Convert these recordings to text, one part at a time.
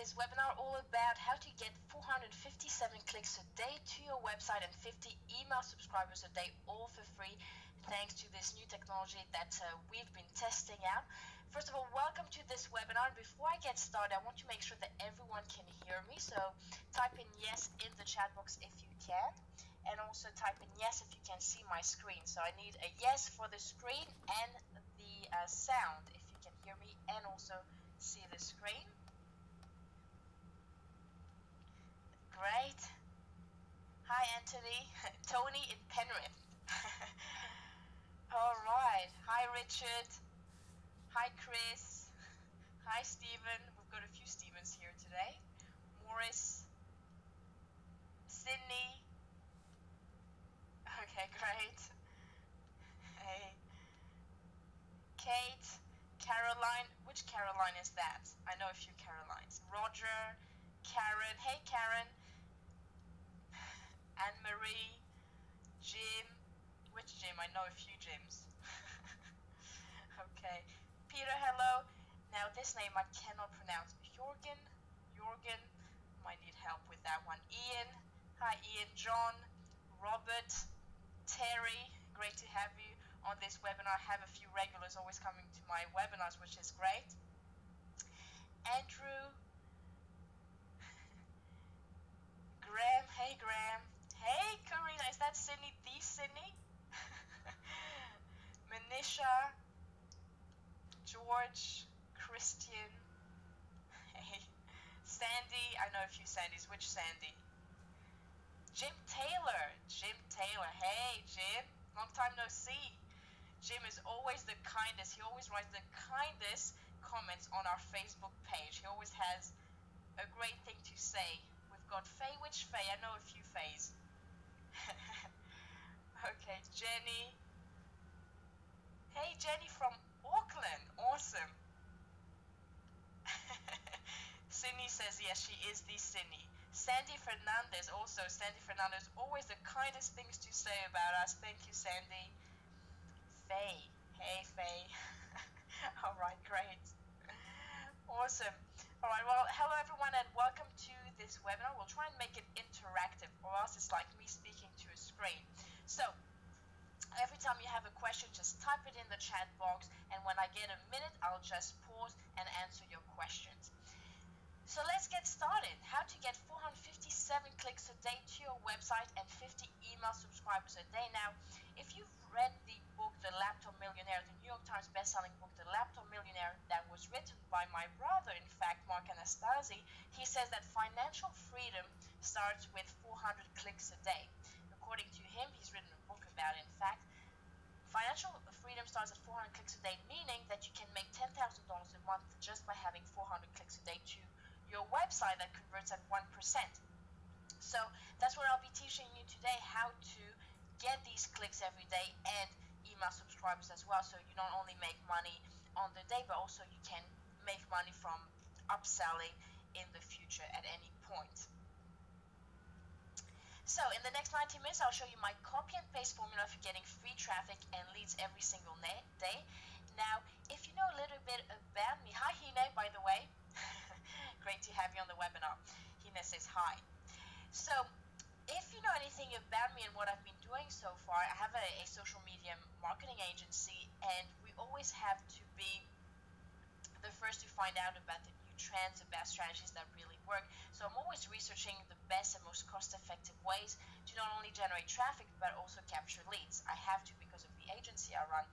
this webinar all about how to get 457 clicks a day to your website and 50 email subscribers a day, all for free, thanks to this new technology that we've been testing out. First of all, welcome to this webinar. Before I get started, I want to make sure that everyone can hear me, so type in yes in the chat box if you can, and also type in yes if you can see my screen. So I need a yes for the screen and the sound if you can hear me and also see the screen. Great. Hi Anthony. Tony in Penrith. All right. Hi Richard. Hi Chris. Hi Stephen. We've got a few Stevens here today. Morris. Sydney. Okay, great. Hey. Kate. Caroline. Which Caroline is that? I know a few Carolines. Roger. Karen. Hey Karen. Anne-Marie. Jim. Which Jim? I know a few Jims. Okay. Peter, hello. Now this name I cannot pronounce. Jorgen. Might need help with that one. Ian. Hi Ian. John. Robert. Terry. Great to have you on this webinar. I have a few regulars always coming to my webinars, which is great. Andrew. Graham. Hey Graham. Hey Karina. Is that Sydney? The Sydney? Manisha. George. Christian. Hey. Sandy. I know a few Sandys. Which Sandy? Jim Taylor. Hey Jim. Long time no see. Jim is always the kindest. He always writes the kindest comments on our Facebook page. He always has a great thing to say. We've got Faye. Which Faye? I know a few Fays. Okay, Jenny. Hey, Jenny from Auckland. Awesome. Sydney says, yes, she is the Sydney. Sandy Fernandez also. Sandy Fernandez, always the kindest things to say about us. Thank you, Sandy. Faye. Hey, Faye. All right, great. Awesome. All right, well, hello, everyone, and welcome to this webinar. We'll try and make it interactive, or else it's like me speaking to a screen. So, every time you have a question, just type it in the chat box, and when I get a minute, I'll just pause and answer your questions. So let's get started. How to get 457 clicks a day to your website and 50 email subscribers a day. Now, if you've read the book, The Laptop Millionaire, the New York Times bestselling book, The Laptop Millionaire, that was written by my brother, in fact, Mark Anastasi, he says that financial freedom starts with 400 clicks a day. According to him, he's written a book about it, in fact. Financial freedom starts at 400 clicks a day, meaning that you can make $10,000 a month just by having 400 clicks a day to your website that converts at 1%. So that's what I'll be teaching you today, how to get these clicks every day and email subscribers as well. So you not only make money on the day, but also you can make money from upselling in the future at any point. So in the next 90 minutes, I'll show you my copy and paste formula for getting free traffic and leads every single day. Now, if you know a little bit about me, hi Hine, by the way. Great to have you on the webinar. Hina says hi. So, if you know anything about me and what I've been doing so far, I have a social media marketing agency, and we always have to be the first to find out about the new trends, the best strategies that really work. So I'm always researching the best and most cost-effective ways to not only generate traffic, but also capture leads. I have to because of the agency I run.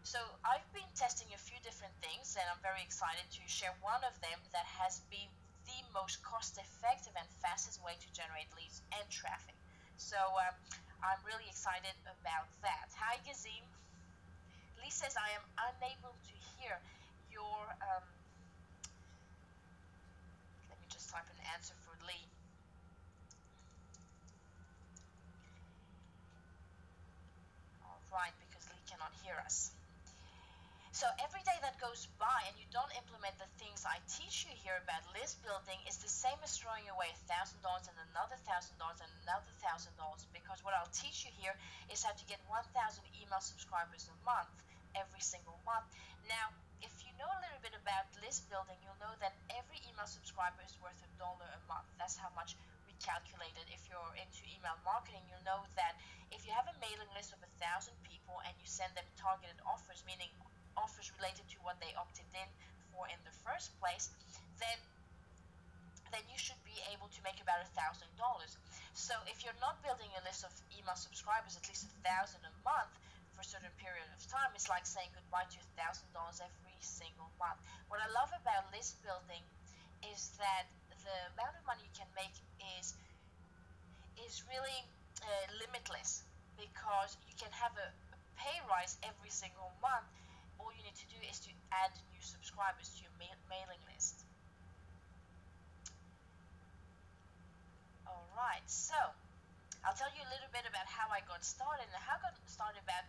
So I've been testing a few different things, and I'm very excited to share one of them that has been the most cost-effective and fastest way to generate leads and traffic. So I'm really excited about that. Hi, Gazim. Lee says, I am unable to hear your... let me just type an answer for Lee. All right, because Lee cannot hear us. So every day that goes by and you don't implement the things I teach you here about list building is the same as throwing away $1,000 and another $1,000 and another $1,000, because what I'll teach you here is how to get 1,000 email subscribers a month, every single month. Now, if you you know a little bit about list building, you'll know that every email subscriber is worth $1 a month. That's how much we calculated. If you're into email marketing, you'll know that if you have a mailing list of 1,000 people and you send them targeted offers, meaning offers related to what they opted in for in the first place, then you should be able to make about $1,000. So if you're not building a list of email subscribers, at least 1,000 a month for a certain period of time, it's like saying goodbye to $1,000 every single month. What I love about list building is that the amount of money you can make is really limitless, because you can have a pay rise every single month. All you need to do is to add new subscribers to your mailing list. Alright, so I'll tell you a little bit about how I got started and how I got started about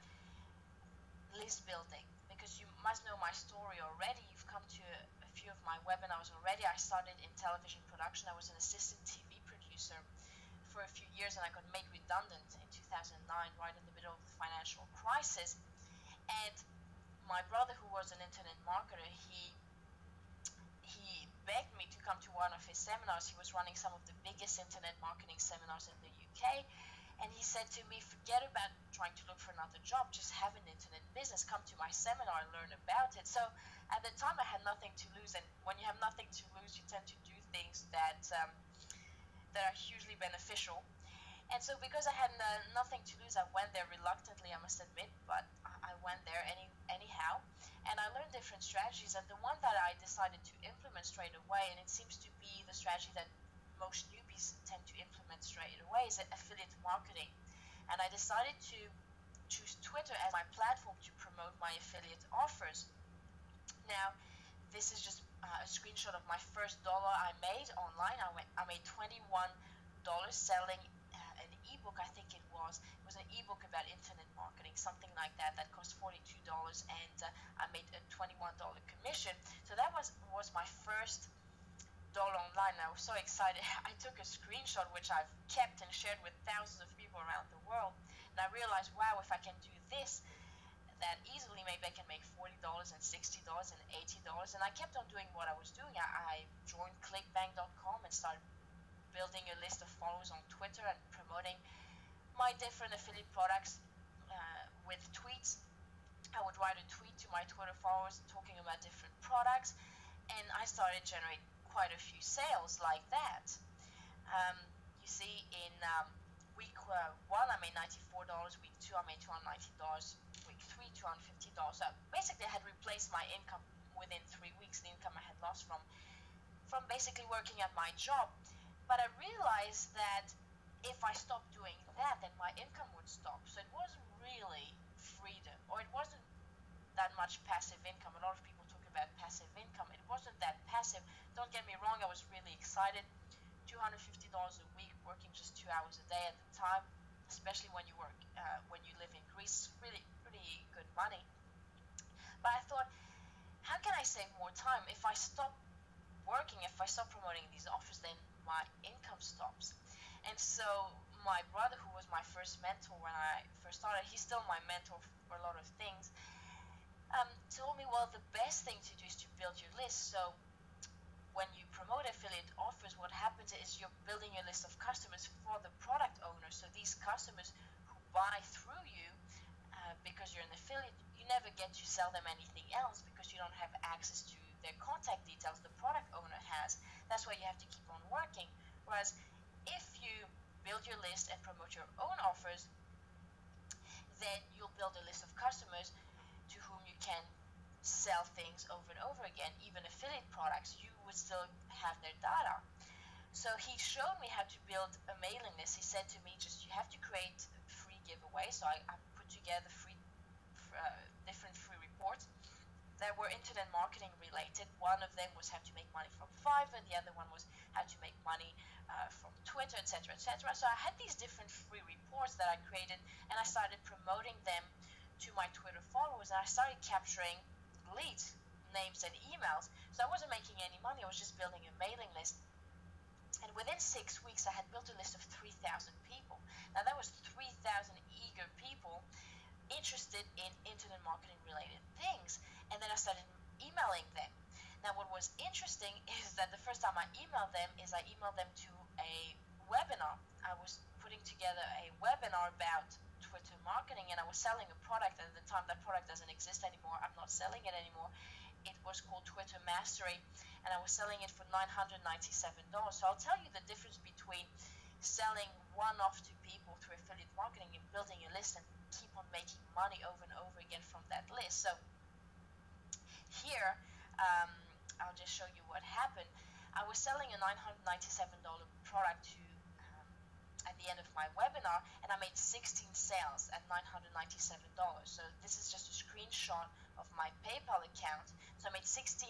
list building, because you must know my story already. You've come to a few of my webinars already. I started in television production. I was an assistant TV producer for a few years, and I got made redundant in 2009, right in the middle of the financial crisis. And my brother, who was an internet marketer, he begged me to come to one of his seminars. He was running some of the biggest internet marketing seminars in the UK, and he said to me, forget about trying to look for another job, just have an internet business, come to my seminar and learn about it. So at the time I had nothing to lose, and when you have nothing to lose, you tend to do things that are hugely beneficial. And so because I had nothing to lose, I went there reluctantly, I must admit, but I went there anyhow, and I learned different strategies. And the one that I decided to implement straight away, and it seems to be the strategy that most newbies tend to implement straight away, is affiliate marketing. And I decided to choose Twitter as my platform to promote my affiliate offers. Now, this is just a screenshot of my first dollar I made online. I made $21 selling an ebook. I think it was an ebook about internet marketing, something like that cost $42, and I made a $21 commission. So that was my first dollar online. I was so excited. I took a screenshot, which I've kept and shared with thousands of people around the world, and I realized, wow, if I can do this that easily, maybe I can make $40 and $60 and $80. And I kept on doing what I was doing. I joined clickbank.com and started building a list of followers on Twitter and promoting my different affiliate products with tweets. I would write a tweet to my Twitter followers talking about different products, and I started generating quite a few sales like that. You see, in week 1 I made $94, week 2 I made $290, week 3 $250. So basically I had replaced my income within 3 weeks, the income I had lost from basically working at my job. But I realized that if I stopped doing that, then my income would stop. So it wasn't really freedom, or it wasn't that much passive income. A lot of people talk about passive income. It wasn't that passive. Don't get me wrong, I was really excited. $250 a week, working just 2 hours a day at the time, especially when you live in Greece, really pretty good money. But I thought, how can I save more time? If I stop working, if I stop promoting these offers, then my income stops. And so my brother, who was my first mentor when I first started, he's still my mentor for a lot of things, told me, well, the best thing to do is to build your list. So when you promote affiliate offers, what happens is you're building a list of customers for the product owner. So these customers who buy through you, because you're an affiliate, you never get to sell them anything else because you don't have access to their contact details the product owner has. That's why you have to keep on working. Whereas if you build your list and promote your own offers, then you'll build a list of customers to whom you can sell things over and over again. Even affiliate products, you would still have their data. So he showed me how to build a mailing list. He said to me, you have to create free giveaways. So I put together different free reports that were internet marketing related. One of them was how to make money from Fiverr, and the other one was how to make money from Twitter, etc., etc. So I had these different free reports that I created, and I started promoting them to my Twitter followers, and I started capturing leads, names, and emails. So I wasn't making any money, I was just building a mailing list. And within 6 weeks, I had built a list of 3,000 people. Now that was 3,000 eager people interested in internet marketing related things. And then I started emailing interesting is that the first time I emailed them to a webinar. I was putting together a webinar about Twitter marketing, and I was selling a product. At the time, that product doesn't exist anymore. I'm not selling it anymore. It was called Twitter Mastery, and I was selling it for $997. So I'll tell you the difference between selling one-off to people through affiliate marketing and building a list and keep on making money over and over again from that list. So here, I'll just show you what happened. I was selling a $997 product to at the end of my webinar, and I made 16 sales at $997. So this is just a screenshot of my PayPal account. So I made $16,000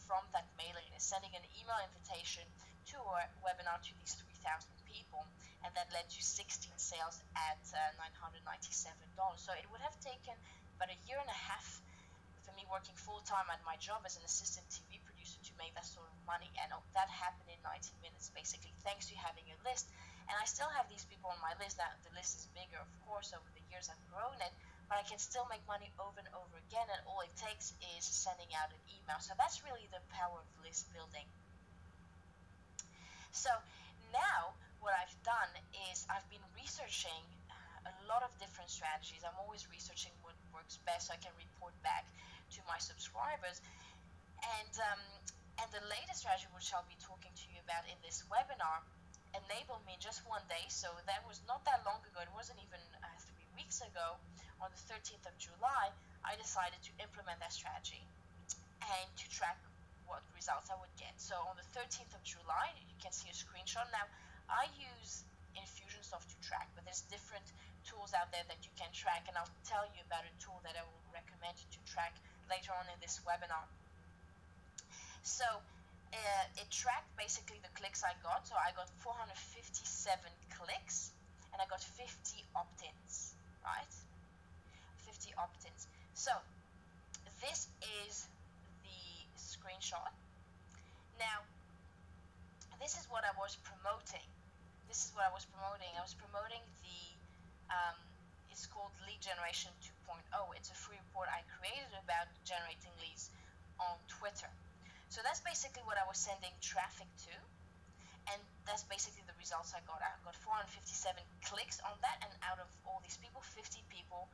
from that mailing list, sending an email invitation to a webinar to these 3,000 people, and that led to 16 sales at $997. So it would have taken about a year and a half for me working full-time at my job as an assistant TV producer to make that sort of money, and that happened in 90 minutes basically, thanks to having a list. And I still have these people on my list. Now the list is bigger, of course, over the years I've grown it, but I can still make money over and over again, and all it takes is sending out an email. So that's really the power of list building. So now what I've done is I've been researching a lot of different strategies. I'm always researching what works best so I can report back to my subscribers. And the latest strategy, which I'll be talking to you about in this webinar, enabled me in just one day. So that was not that long ago. It wasn't even 3 weeks ago. On the 13th of July, I decided to implement that strategy and to track what results I would get. So on the 13th of July, you can see a screenshot. Now, I use Infusionsoft to track, but there's different tools out there that you can track, and I'll tell you about a tool that I will recommend you to track later on in this webinar. So it tracked basically the clicks I got. So I got 457 clicks, and I got 50 opt-ins, right? 50 opt-ins. So this is the screenshot. Now, this is what I was promoting. I was promoting the, it's called Lead Generation 2.0. It's a free report I created about generating leads on Twitter. So that's basically what I was sending traffic to, and that's basically the results I got. I got 457 clicks on that, and out of all these people, 50 people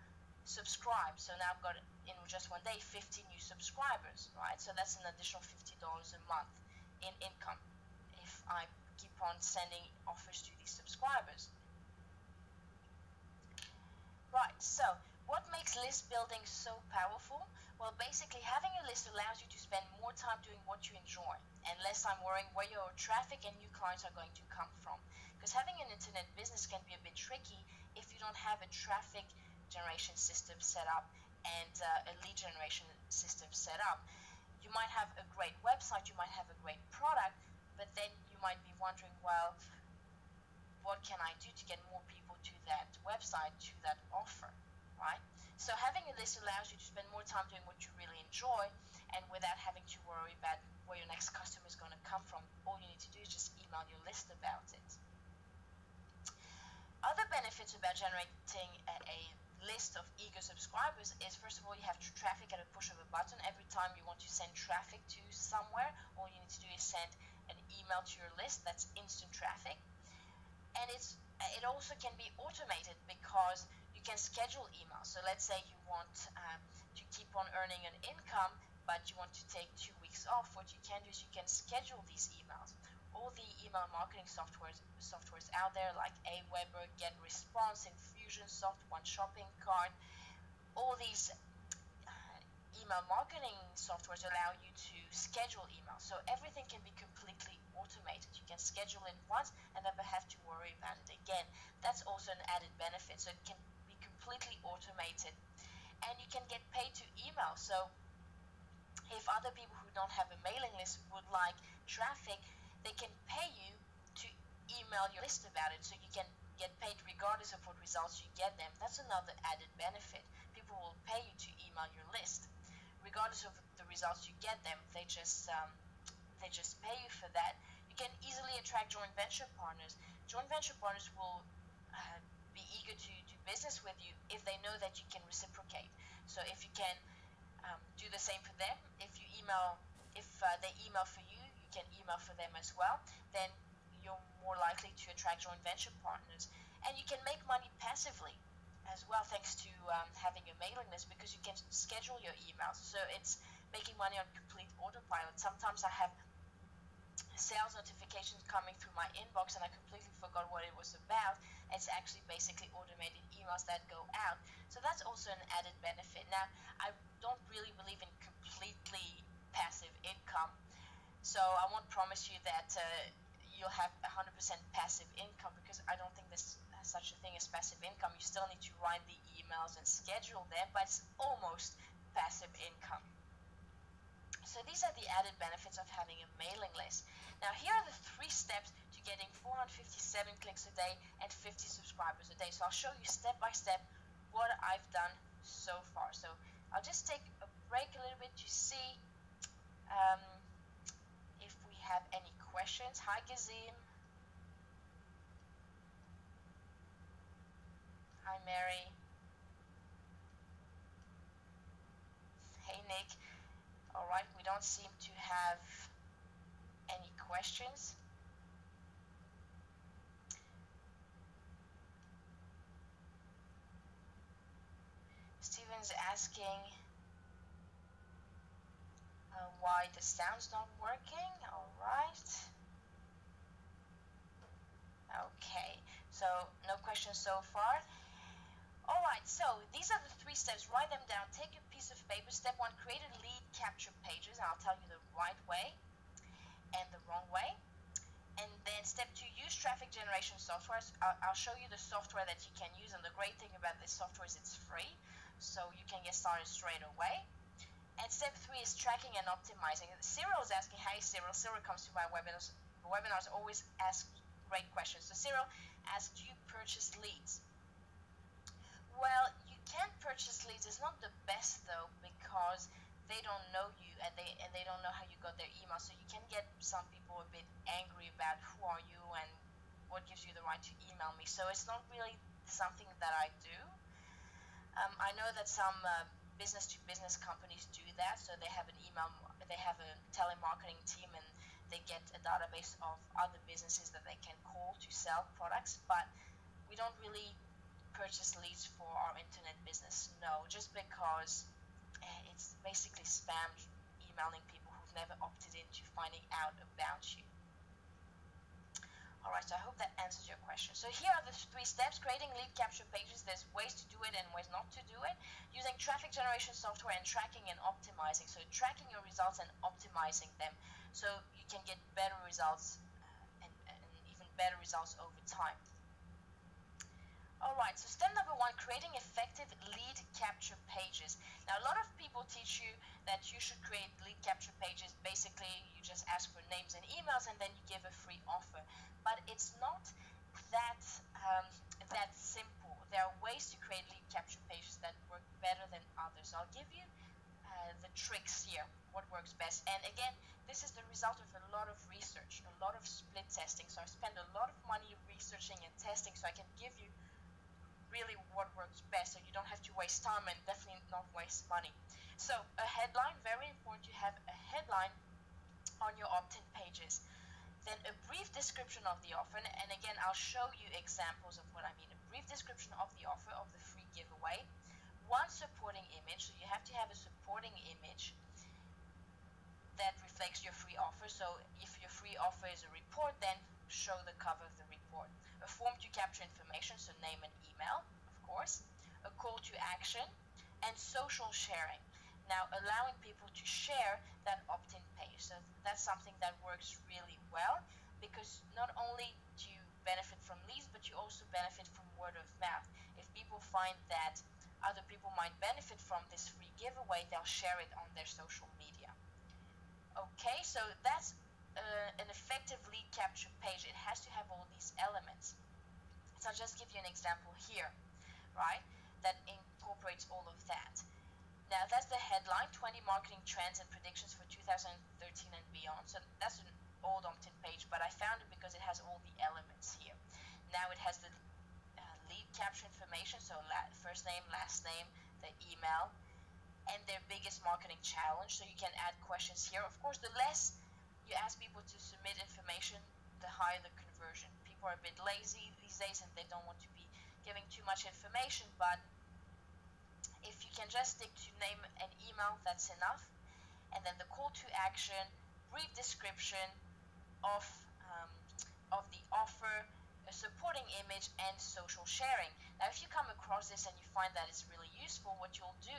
subscribed. So now I've got, in just one day, 50 new subscribers, right? So that's an additional $50 a month in income if I keep on sending offers to these subscribers. Right, so what makes list building so powerful? Well, basically having a list allows you to spend more time doing what you enjoy and less time worrying where your traffic and new clients are going to come from. Because having an internet business can be a bit tricky if you don't have a traffic generation system set up and a lead generation system set up. You might have a great website, you might have a great product, but then you might be wondering, well, what can I do to get more people to that website, to that offer, right? So having a list allows you to spend more time doing what you really enjoy, and without having to worry about where your next customer is going to come from. All you need to do is just email your list about it. Other benefits about generating a list of eager subscribers is, first of all, you have traffic at a push of a button. Every time you want to send traffic to somewhere, all you need to do is send an email to your list. That's instant traffic. And it also can be automated because you can schedule emails. So let's say you want to keep on earning an income, but you want to take 2 weeks off. What you can do is you can schedule these emails. All the email marketing softwares out there, like Aweber, GetResponse, Infusionsoft, One Shopping Cart, all these email marketing softwares allow you to schedule emails. So everything can be completely automated. You can schedule it once and never have to worry about it again. That's also an added benefit. So it can be completely automated. And you can get paid to email. So if other people who don't have a mailing list would like traffic, they can pay you to email your list about it. So you can get paid regardless of what results you get them. That's another added benefit. People will pay you to email your list. Regardless of the results you get them, they just pay you for that. You can easily attract joint venture partners. Joint venture partners will be eager to do business with you if they know that you can reciprocate. So if you can do the same for them, if you email if they email for you, you can email for them as well. Then you're more likely to attract joint venture partners. And you can make money passively as well, thanks to having a mailing list, because you can schedule your emails. So it's making money on complete autopilot. Sometimes I have sales notifications coming through my inbox and I completely forgot what it was about. It's actually basically automated emails that go out. So that's also an added benefit. Now, I don't really believe in completely passive income. So I won't promise you that you'll have 100% passive income, because I don't think there's such a thing as passive income. You still need to write the emails and schedule them, but it's almost passive income. So these are the added benefits of having a mailing list. Now here are the 3 steps to getting 457 clicks a day and 50 subscribers a day. So I'll show you step by step what I've done so far. So I'll just take a break a little bit to see if we have any questions. Hi Gazim. Hi Mary. Hey Nick. Alright, we don't seem to have any questions. Steven's asking why the sound's not working. Alright. Okay, so no questions so far. Alright, so these are the 3 steps. Write them down. Take a piece of paper. Step 1, create a lead capture pages. I'll tell you the right way and the wrong way. And then step 2, use traffic generation software. I'll show you the software that you can use, and the great thing about this software is it's free, so you can get started straight away. And step 3 is tracking and optimizing. Cyril is asking, hi Cyril. Cyril comes to my webinars. Webinars always ask great questions. So Cyril asks, do you purchase leads? Well, you can purchase leads. It's not the best though, because they don't know you and they don't know how you got their email. So you can get some people a bit angry about who are you and what gives you the right to email me. So it's not really something that I do. I know that some business-to-business companies do that. So they have they have a telemarketing team, and they get a database of other businesses that they can call to sell products. But we don't really purchase leads for our internet business. No, just because it's basically spam emailing people who've never opted into finding out about you. Alright, so I hope that answers your question. So here are the 3 steps. Creating lead capture pages. There's ways to do it and ways not to do it. Using traffic generation software and tracking and optimizing. So tracking your results and optimizing them, so you can get better results and even better results over time. Alright, so step number 1, creating effective lead capture pages. Now, a lot of people teach you that you should create lead capture pages. Basically, you just ask for names and emails, and then you give a free offer. But it's not that simple. There are ways to create lead capture pages that work better than others. I'll give you the tricks here, what works best. And again, this is the result of a lot of research, a lot of split testing. So I spend a lot of money researching and testing, so I can give you really what works best, so you don't have to waste time and definitely not waste money. So a headline, very important to have a headline on your opt-in pages. Then a brief description of the offer, and again I'll show you examples of what I mean. A brief description of the offer, of the free giveaway. 1 supporting image, so you have to have a supporting image that reflects your free offer. So if your free offer is a report, then show the cover of the report. A form to capture information, so name and email, of course. A call to action, and social sharing. Now, allowing people to share that opt-in page. So that's something that works really well, because not only do you benefit from leads, but you also benefit from word of mouth. If people find that other people might benefit from this free giveaway, they'll share it on their social media. Okay, so that's an effective lead capture page. It has to have all these elements. So I'll just give you an example here, right, that incorporates all of that. Now that's the headline, 20 marketing trends and predictions for 2013 and beyond. So that's an old opt-in page, but I found it because it has all the elements here. Now it has the lead capture information, so first name, last name, the email, and their biggest marketing challenge. So you can add questions here. Of course, the less you ask people to submit information, the higher the conversion. People are a bit lazy these days and they don't want to be giving too much information, but if you can just stick to name and email, that's enough. And then the call to action, brief description of the offer, a supporting image, and social sharing. Now, if you come across this and you find that it's really useful, what you'll do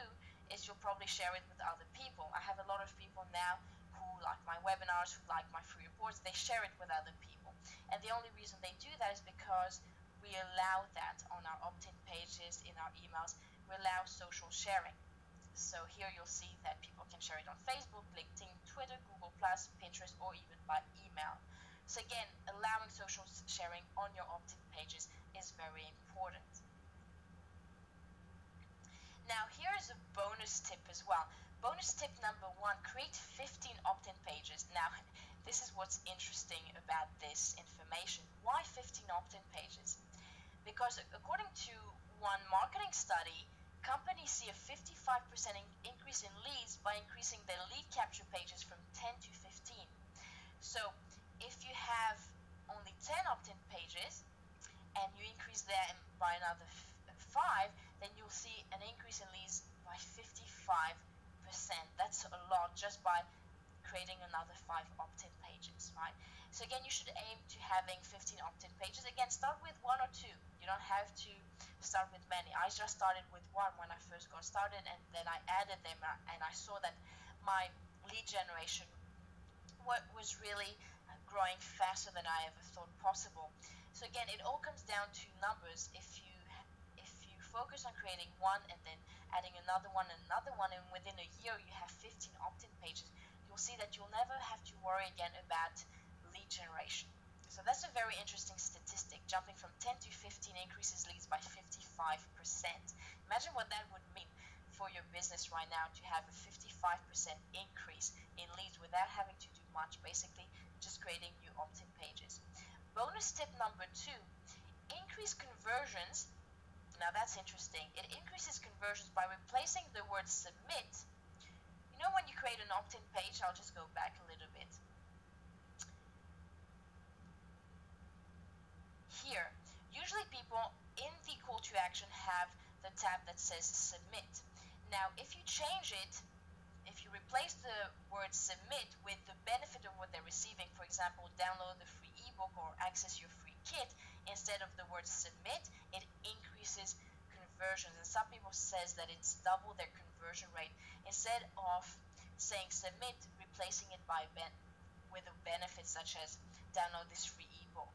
is you'll probably share it with other people. I have a lot of people now who like my webinars, who like my free reports. They share it with other people. And the only reason they do that is because we allow that on our opt-in pages, in our emails. We allow social sharing. So here you'll see that people can share it on Facebook, LinkedIn, Twitter, Google+, Pinterest, or even by email. So again, allowing social sharing on your opt-in pages is very important. Now here's a bonus tip as well. Bonus tip number 1, create 15 opt-in pages. Now this is what's interesting about this information. Why 15 opt-in pages? Because according to one marketing study, companies see a 55% increase in leads by increasing their lead capture pages from 10 to 15. So if you have only 10 opt-in pages and you increase them by another 5, then you'll see an increase in leads by 55%. That's a lot just by creating another 5 opt-in pages, right? So again, you should aim to having 15 opt-in pages. Again, start with 1 or 2. You don't have to start with many. I just started with 1 when I first got started, and then I added them, and I saw that my lead generation was really growing faster than I ever thought possible. So again, it all comes down to numbers. If you focus on creating 1 and then adding another one and another one, and within a year you have 15 opt-in pages, you'll see that you'll never have to worry again about lead generation. So that's a very interesting statistic. Jumping from 10 to 15 increases leads by 55%. Imagine what that would mean for your business right now, to have a 55% increase in leads without having to do much, basically just creating new opt-in pages. Bonus tip number 2, increase conversions. Now that's interesting. It increases conversions by replacing the word submit. You know, when you create an opt-in page, I'll just go back a little bit. Here, usually people in the call to action have the tab that says submit. Now, if you change it, if you replace the word submit with the benefit of what they're receiving, for example, download the free ebook or access your free kit, instead of the word submit, it increases conversions. And some people says that it's double their conversion rate. Instead of saying submit, replacing it with a benefit such as download this free ebook.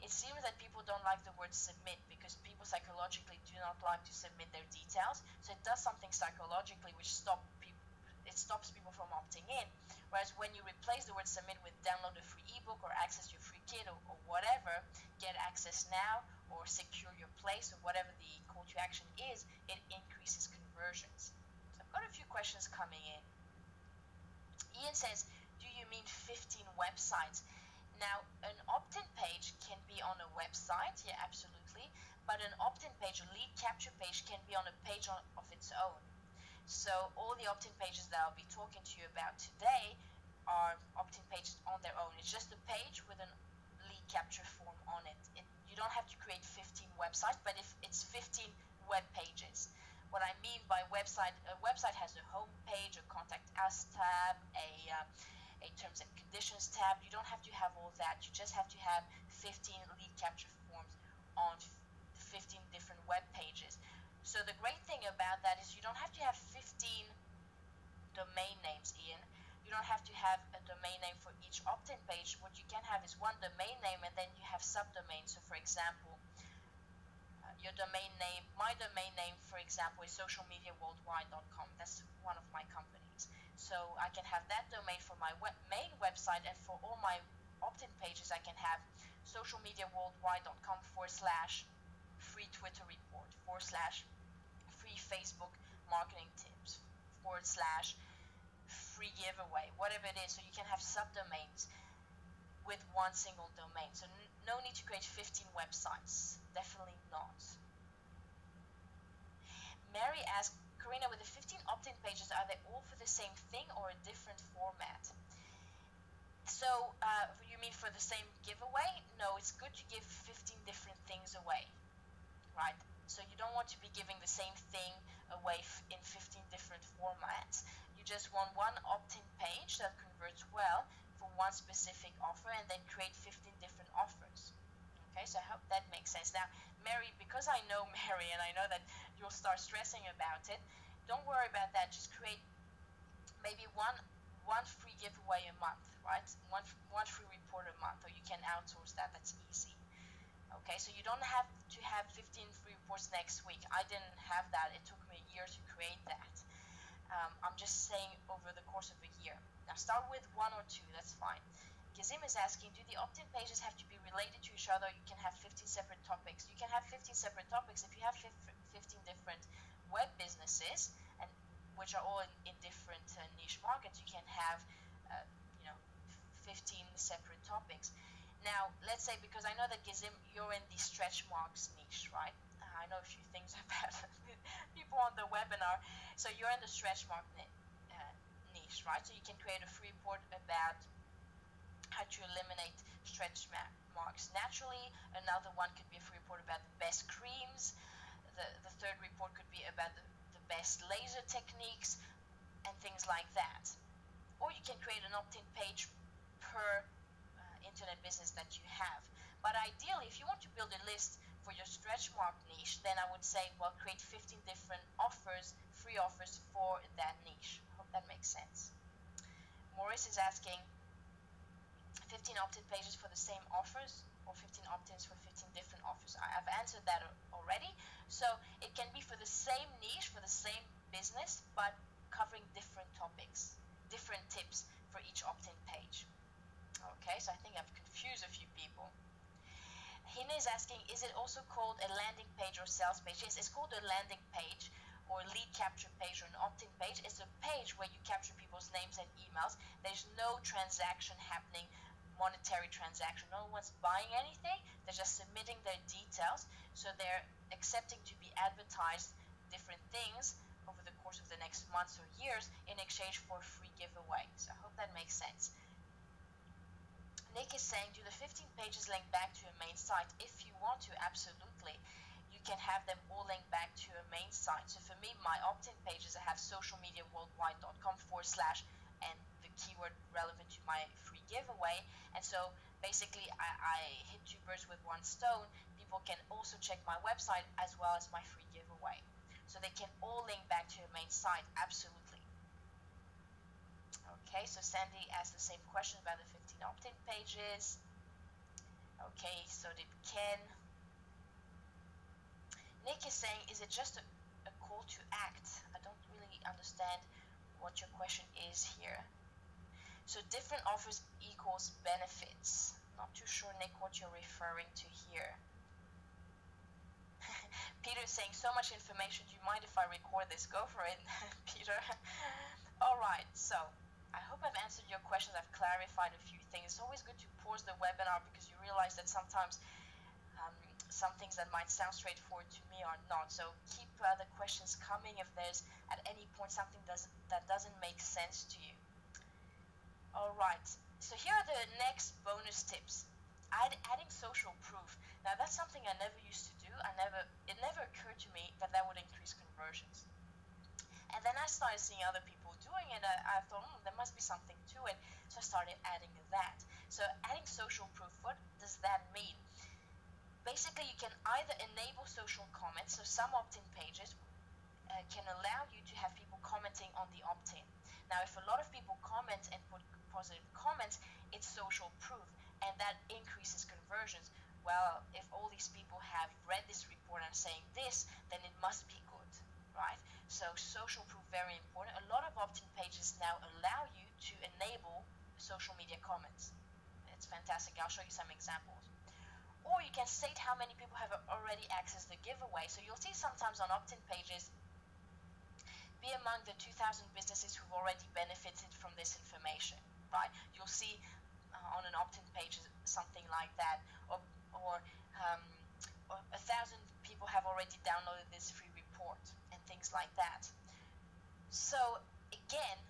It seems that people don't like the word submit because people psychologically do not like to submit their details. So it does something psychologically which stops people from opting in. Whereas when you replace the word submit with download a free ebook or access your free kit or whatever, get access now or secure your place or whatever the call to action is, it increases conversions. So I've got a few questions coming in. Ian says, do you mean 15 websites? Now, an opt-in page can be on a website, yeah, absolutely, but an opt-in page, a lead capture page, can be on a page of its own. So all the opt-in pages that I'll be talking to you about today are opt-in pages on their own. It's just a page with a lead capture form on it. You don't have to create 15 websites, but if it's 15 web pages. What I mean by website, a website has a home page, a contact us tab, a terms and conditions tab. You don't have to have all that. You just have to have 15 lead capture forms on 15 different web pages. So the great thing about that is you don't have to have 15 domain names, Ian. You don't have to have a domain name for each opt-in page. What you can have is one domain name and then you have subdomains. So for example, your domain name, my domain name, for example, is socialmediaworldwide.com. That's one of my companies. So I can have that domain for my main website, and for all my opt-in pages, I can have socialmediaworldwide.com/free Twitter report, /free Facebook marketing tips, /free giveaway, whatever it is. So you can have subdomains with one single domain. So no need to create 15 websites. Definitely not. Mary asked, Karina, with the 15 opt-in pages, are they all for the same thing or a different format? So, you mean for the same giveaway? No, it's good to give 15 different things away, right? So you don't want to be giving the same thing away in 15 different formats. You just want one opt-in page that converts well for one specific offer, and then create 15 different offers. Okay, so I hope that makes sense. Now, Mary, because I know Mary and I know that you'll start stressing about it, don't worry about that. Just create maybe one free giveaway a month, right? One free report a month, or you can outsource that. That's easy. Okay, so you don't have to have 15 free reports next week. I didn't have that. It took me a year to create that. I'm just saying over the course of a year. Now start with one or two, that's fine. Gizim is asking, do the opt-in pages have to be related to each other? You can have 15 separate topics. You can have 15 separate topics if you have 15 different web businesses, and which are all in different niche markets. You can have, 15 separate topics. Now, let's say, because I know that Gizim, you're in the stretch marks niche, right? I know a few things about people on the webinar. So you're in the stretch mark niche, right? So you can create a free report about how to eliminate stretch marks naturally. Another one could be a free report about the best creams. The third report could be about the best laser techniques and things like that. Or you can create an opt-in page per internet business that you have. But ideally, if you want to build a list for your stretch mark niche, then I would say, well, create 15 different offers, free offers for that niche. I hope that makes sense. Maurice is asking, 15 opt-in pages for the same offers or 15 opt-ins for 15 different offers? I've answered that already. So it can be for the same niche, for the same business, but covering different topics, different tips for each opt-in page. Okay, so I think I've confused a few people. Hina is asking, is it also called a landing page or sales page? Yes, it's called a landing page or lead capture page or an opt-in page. It's a page where you capture people's names and emails. There's no transaction happening, monetary transaction. No one's buying anything. They're just submitting their details. So they're accepting to be advertised different things over the course of the next months or years in exchange for a free giveaway. So I hope that makes sense. Nick is saying, do the 15 pages link back to a main site? If you want to, absolutely. You can have them all link back to a main site. So for me, my opt-in pages, I have socialmediaworldwide.com / and the keyword relevant to my free giveaway. And so basically, I hit two birds with one stone. People can also check my website as well as my free giveaway. So they can all link back to a main site, absolutely. Okay, so Sandy asked the same question about the 15 opt-in pages. Okay, so did Ken. Nick is saying, is it just a call to act? I don't really understand what your question is here. So different offers equals benefits. Not too sure, Nick, what you're referring to here. Peter is saying, so much information. Do you mind if I record this? Go for it, Peter. All right, so I hope I've answered your questions. I've clarified a few things. It's always good to pause the webinar because you realize that sometimes some things that might sound straightforward to me are not. So keep the questions coming if there's at any point something that doesn't make sense to you. All right. So here are the next bonus tips. Adding social proof. Now that's something I never used to do. It never occurred to me that would increase conversions. And then I started seeing other people doing it. I thought, there must be something to it. So I started adding that. So adding social proof, what does that mean? Basically, you can either enable social comments. So some opt-in pages can allow you to have people commenting on the opt-in. Now, if a lot of people comment and put positive comments, it's social proof, and that increases conversions. Well, if all these people have read this report and saying this, then it must be good, right? So social proof, very important. A lot of opt-in pages now allow you to enable social media comments. It's fantastic. I'll show you some examples. Or you can state how many people have already accessed the giveaway. So you'll see sometimes on opt-in pages, be among the 2,000 businesses who've already benefited from this information, right? You'll see on an opt-in page something like that, or 1,000 people have already downloaded this free report and things like that. So again,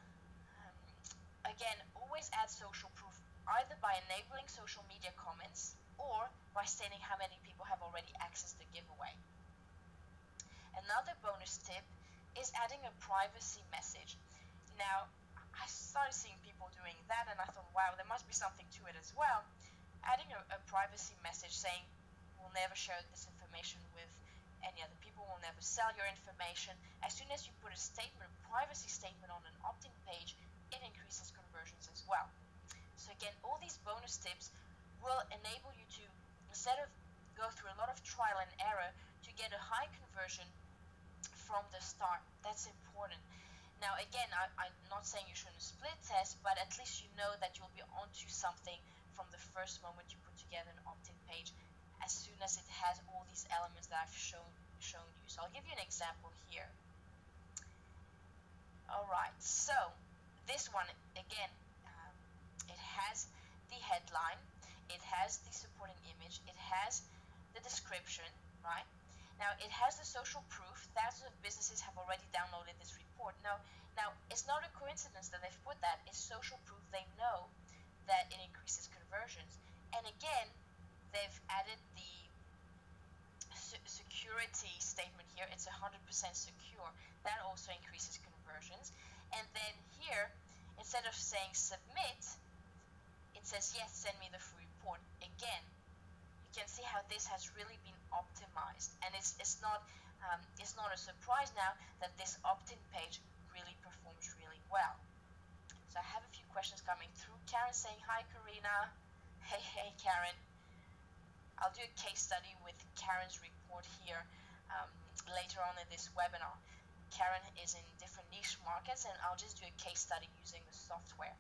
always add social proof either by enabling social media comments or by stating how many people have already accessed the giveaway. Another bonus tip is adding a privacy message. Now, I started seeing people doing that and I thought, wow, there must be something to it as well. Adding a privacy message saying, we'll never share this information with any other people, we'll never sell your information. As soon as you put a statement, a privacy statement on an opt-in page, it increases conversions as well. So again, all these bonus tips will enable you to, instead of go through a lot of trial and error, to get a high conversion from the start. That's important. Now again, I'm not saying you shouldn't split test, but at least you know that you'll be onto something from the first moment you put together an opt-in page, as soon as it has all these elements that I've shown you. So I'll give you an example here. Alright, so this one again, it has the headline, it has the supporting image, it has the description, right? Now it has the social proof. Thousands of businesses have already downloaded this report. Now it's not a coincidence that they've put that. It's social proof. They know that it increases conversions. And again, they've added the security statement here. It's 100% secure. That also increases conversions. And then here, instead of saying submit, it says yes, send me the free report. Again, you can see how this has really been optimized, and it's not a surprise now that this opt-in page really performs really well. So I have a few questions coming through. Karen saying hi, Karina. Hey Karen. I'll do a case study with Karen's report here later on in this webinar. Karen is in different niche markets, and I'll just do a case study using the software.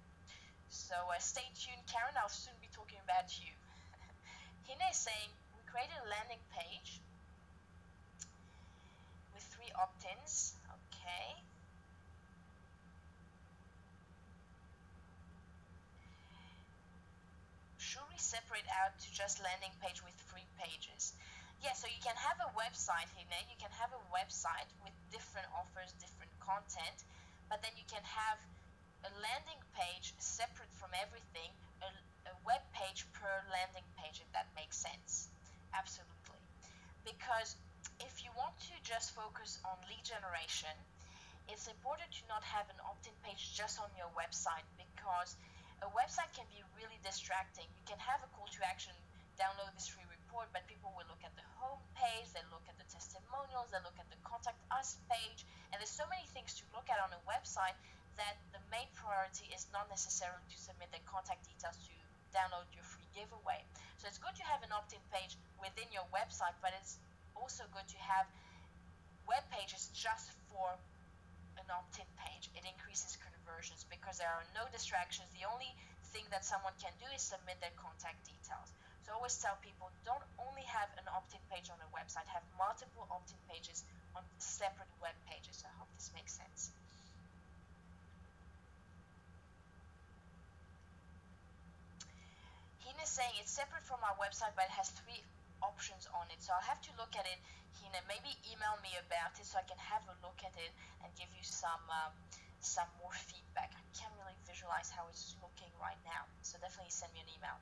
So stay tuned, Karen. I'll soon be talking about you. Hine is saying, we created a landing page with 3 opt-ins. Okay. Should we separate out to just landing page with 3 pages? Yeah, so you can have a website, Hine. You can have a website with different offers, different content, but then you can have a landing page separate from everything, a web page per landing page, if that makes sense. Absolutely. Because if you want to just focus on lead generation, it's important to not have an opt-in page just on your website, because a website can be really distracting. You can have a call to action, download this free report, but people will look at the home page, they look at the testimonials, they look at the contact us page, and there's so many things to look at on a website that the main priority is not necessarily to submit their contact details to download your free giveaway. So it's good to have an opt-in page within your website, but it's also good to have web pages just for an opt-in page. It increases conversions because there are no distractions. The only thing that someone can do is submit their contact details. So I always tell people, don't only have an opt-in page on a website, have multiple opt-in pages on separate web pages. I hope this makes sense. Hina is saying it's separate from our website, but it has 3 options on it. So I'll have to look at it. Hina, maybe email me about it so I can have a look at it and give you some more feedback. I can't really visualize how it's looking right now, so definitely send me an email.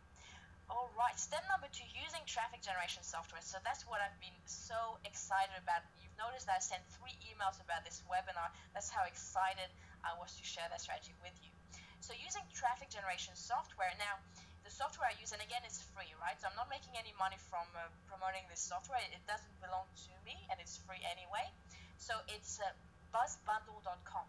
Alright, step number 2, using traffic generation software. So that's what I've been so excited about. You've noticed that I sent 3 emails about this webinar. That's how excited I was to share that strategy with you. So using traffic generation software, now the software I use, and again it's free, right? So I'm not making any money from promoting this software. It doesn't belong to me, and it's free anyway. So it's buzzbundle.com.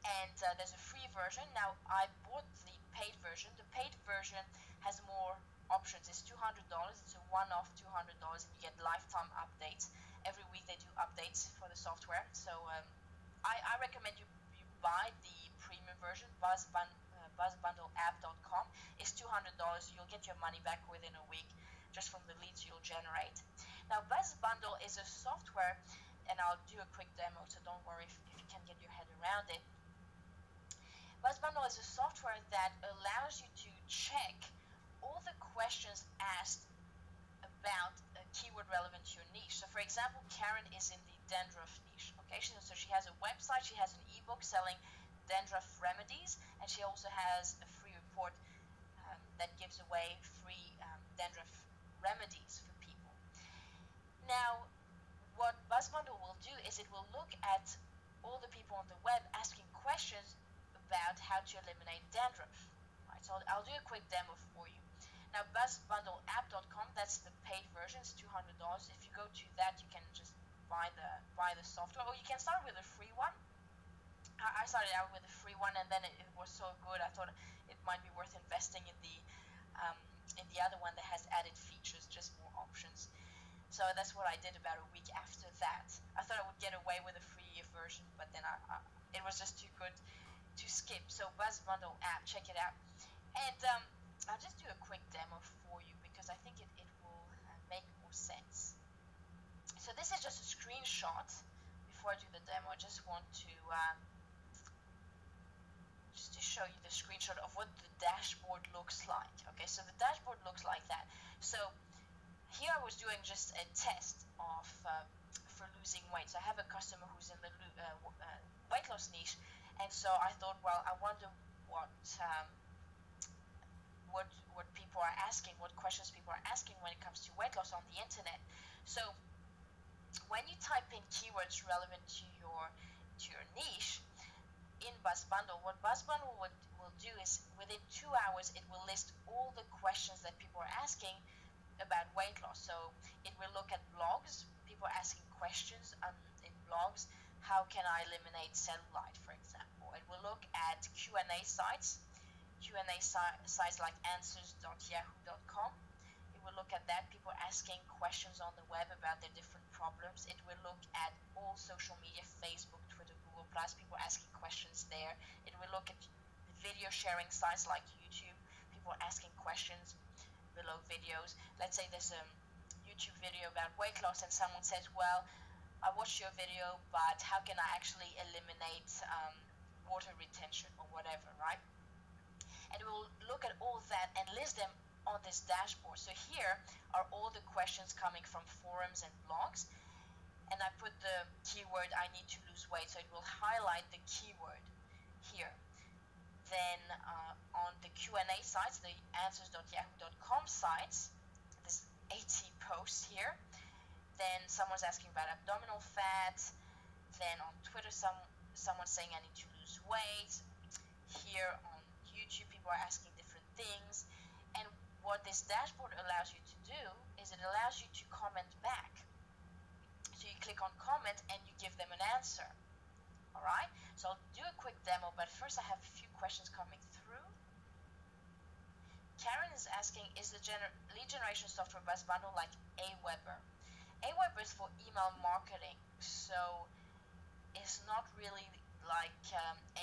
And there's a free version. Now I bought the paid version. The paid version has more options. It's $200. It's a one-off $200, and you get lifetime updates. Every week they do updates for the software. So I recommend you buy the premium version. buzzbundleapp.com is $200. You'll get your money back within a week just from the leads you'll generate. Now BuzzBundle is a software, and I'll do a quick demo, so don't worry if you can get your head around it. BuzzBundle is a software that allows you to check all the questions asked about a keyword relevant to your niche. So for example, Karen is in the dandruff niche. Okay, so she has a website, she has an ebook selling dandruff remedies, and she also has a free report that gives away free dandruff remedies for people. Now, what BuzzBundle will do is it will look at all the people on the web asking questions about how to eliminate dandruff. Right, so I'll do a quick demo for you. Now, BuzzBundleApp.com, that's the paid version, it's $200. If you go to that, you can just buy the software, or you can start with a free one. I started out with a free one, and then it was so good, I thought it might be worth investing in the other one that has added features, just more options. So that's what I did about a week after that. I thought I would get away with a free version, but then it was just too good to skip. So BuzzBundle app, check it out. And I'll just do a quick demo for you because I think it will make more sense. So this is just a screenshot. Before I do the demo, I just want to show you the screenshot of what the dashboard looks like. Okay, so the dashboard looks like that. So here I was doing just a test of for losing weight. So I have a customer who's in the weight loss niche, and so I thought, well, I wonder what people are asking, what questions people are asking when it comes to weight loss on the internet. So when you type in keywords relevant to your niche in BuzzBundle, what BuzzBundle will do is within 2 hours it will list all the questions that people are asking about weight loss. So it will look at blogs, people asking questions in blogs. How can I eliminate cellulite, for example? It will look at Q&A sites, sites like answers.yahoo.com. It will look at that, people asking questions on the web about their different problems. It will look at all social media, Facebook, Twitter, Google+, people asking questions there. It will look at video sharing sites like YouTube, people asking questions below videos. Let's say there's a YouTube video about weight loss and someone says, well, I watched your video, but how can I actually eliminate water retention or whatever, right? And it will look at all that and list them on this dashboard. So here are all the questions coming from forums and blogs, and I put the keyword I need to lose weight, so it will highlight the keyword here. Then on the Q&A sites, the answers.yahoo.com sites, there's 80 posts here. Then someone's asking about abdominal fat. Then on Twitter, someone's saying I need to lose weight. Here on YouTube, people are asking different things. And what this dashboard allows you to do is it allows you to comment back. So you click on comment and you give them an answer. Alright, so I'll do a quick demo, but first I have a few questions coming through. Karen is asking, is the lead generation software BuzzBundle like Aweber? Aweber is for email marketing, so it's not really like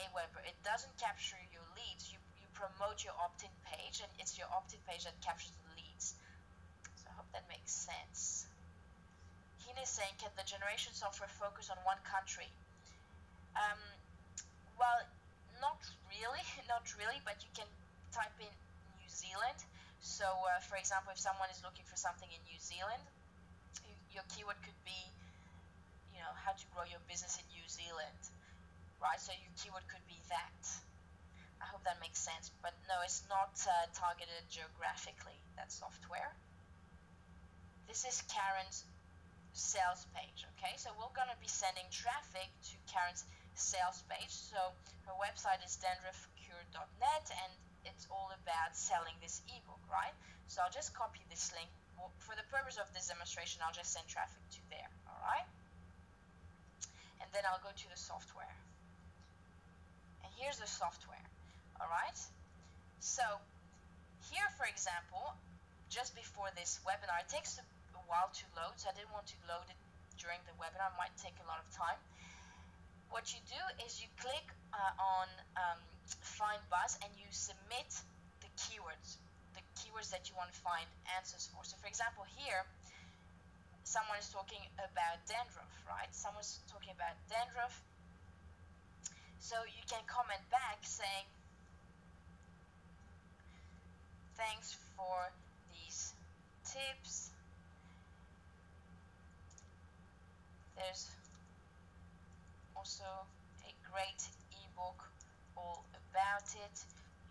Aweber. It doesn't capture your leads. You promote your opt-in page, and it's your opt-in page that captures the leads. So I hope that makes sense. Hina is saying, can the generation software focus on one country? Well, not really, but you can type in New Zealand. So, for example, if someone is looking for something in New Zealand, your keyword could be, how to grow your business in New Zealand, right? So your keyword could be that. I hope that makes sense, but no, it's not targeted geographically, that software. This is Karen's sales page, okay? So we're going to be sending traffic to Karen's sales page. So her website is dandruffcure.net, and it's all about selling this ebook, right? So I'll just copy this link. For the purpose of this demonstration, I'll just send traffic to there, all right? And then I'll go to the software. And here's the software, all right? So here, for example, just before this webinar, it takes a while to load, so I didn't want to load it during the webinar. It might take a lot of time. What you do is you click on Find Buzz and you submit the keywords that you want to find answers for. So for example, here someone is talking about dandruff, right? Someone's talking about dandruff. So you can comment back saying, thanks for these tips. There's also a great ebook all about it.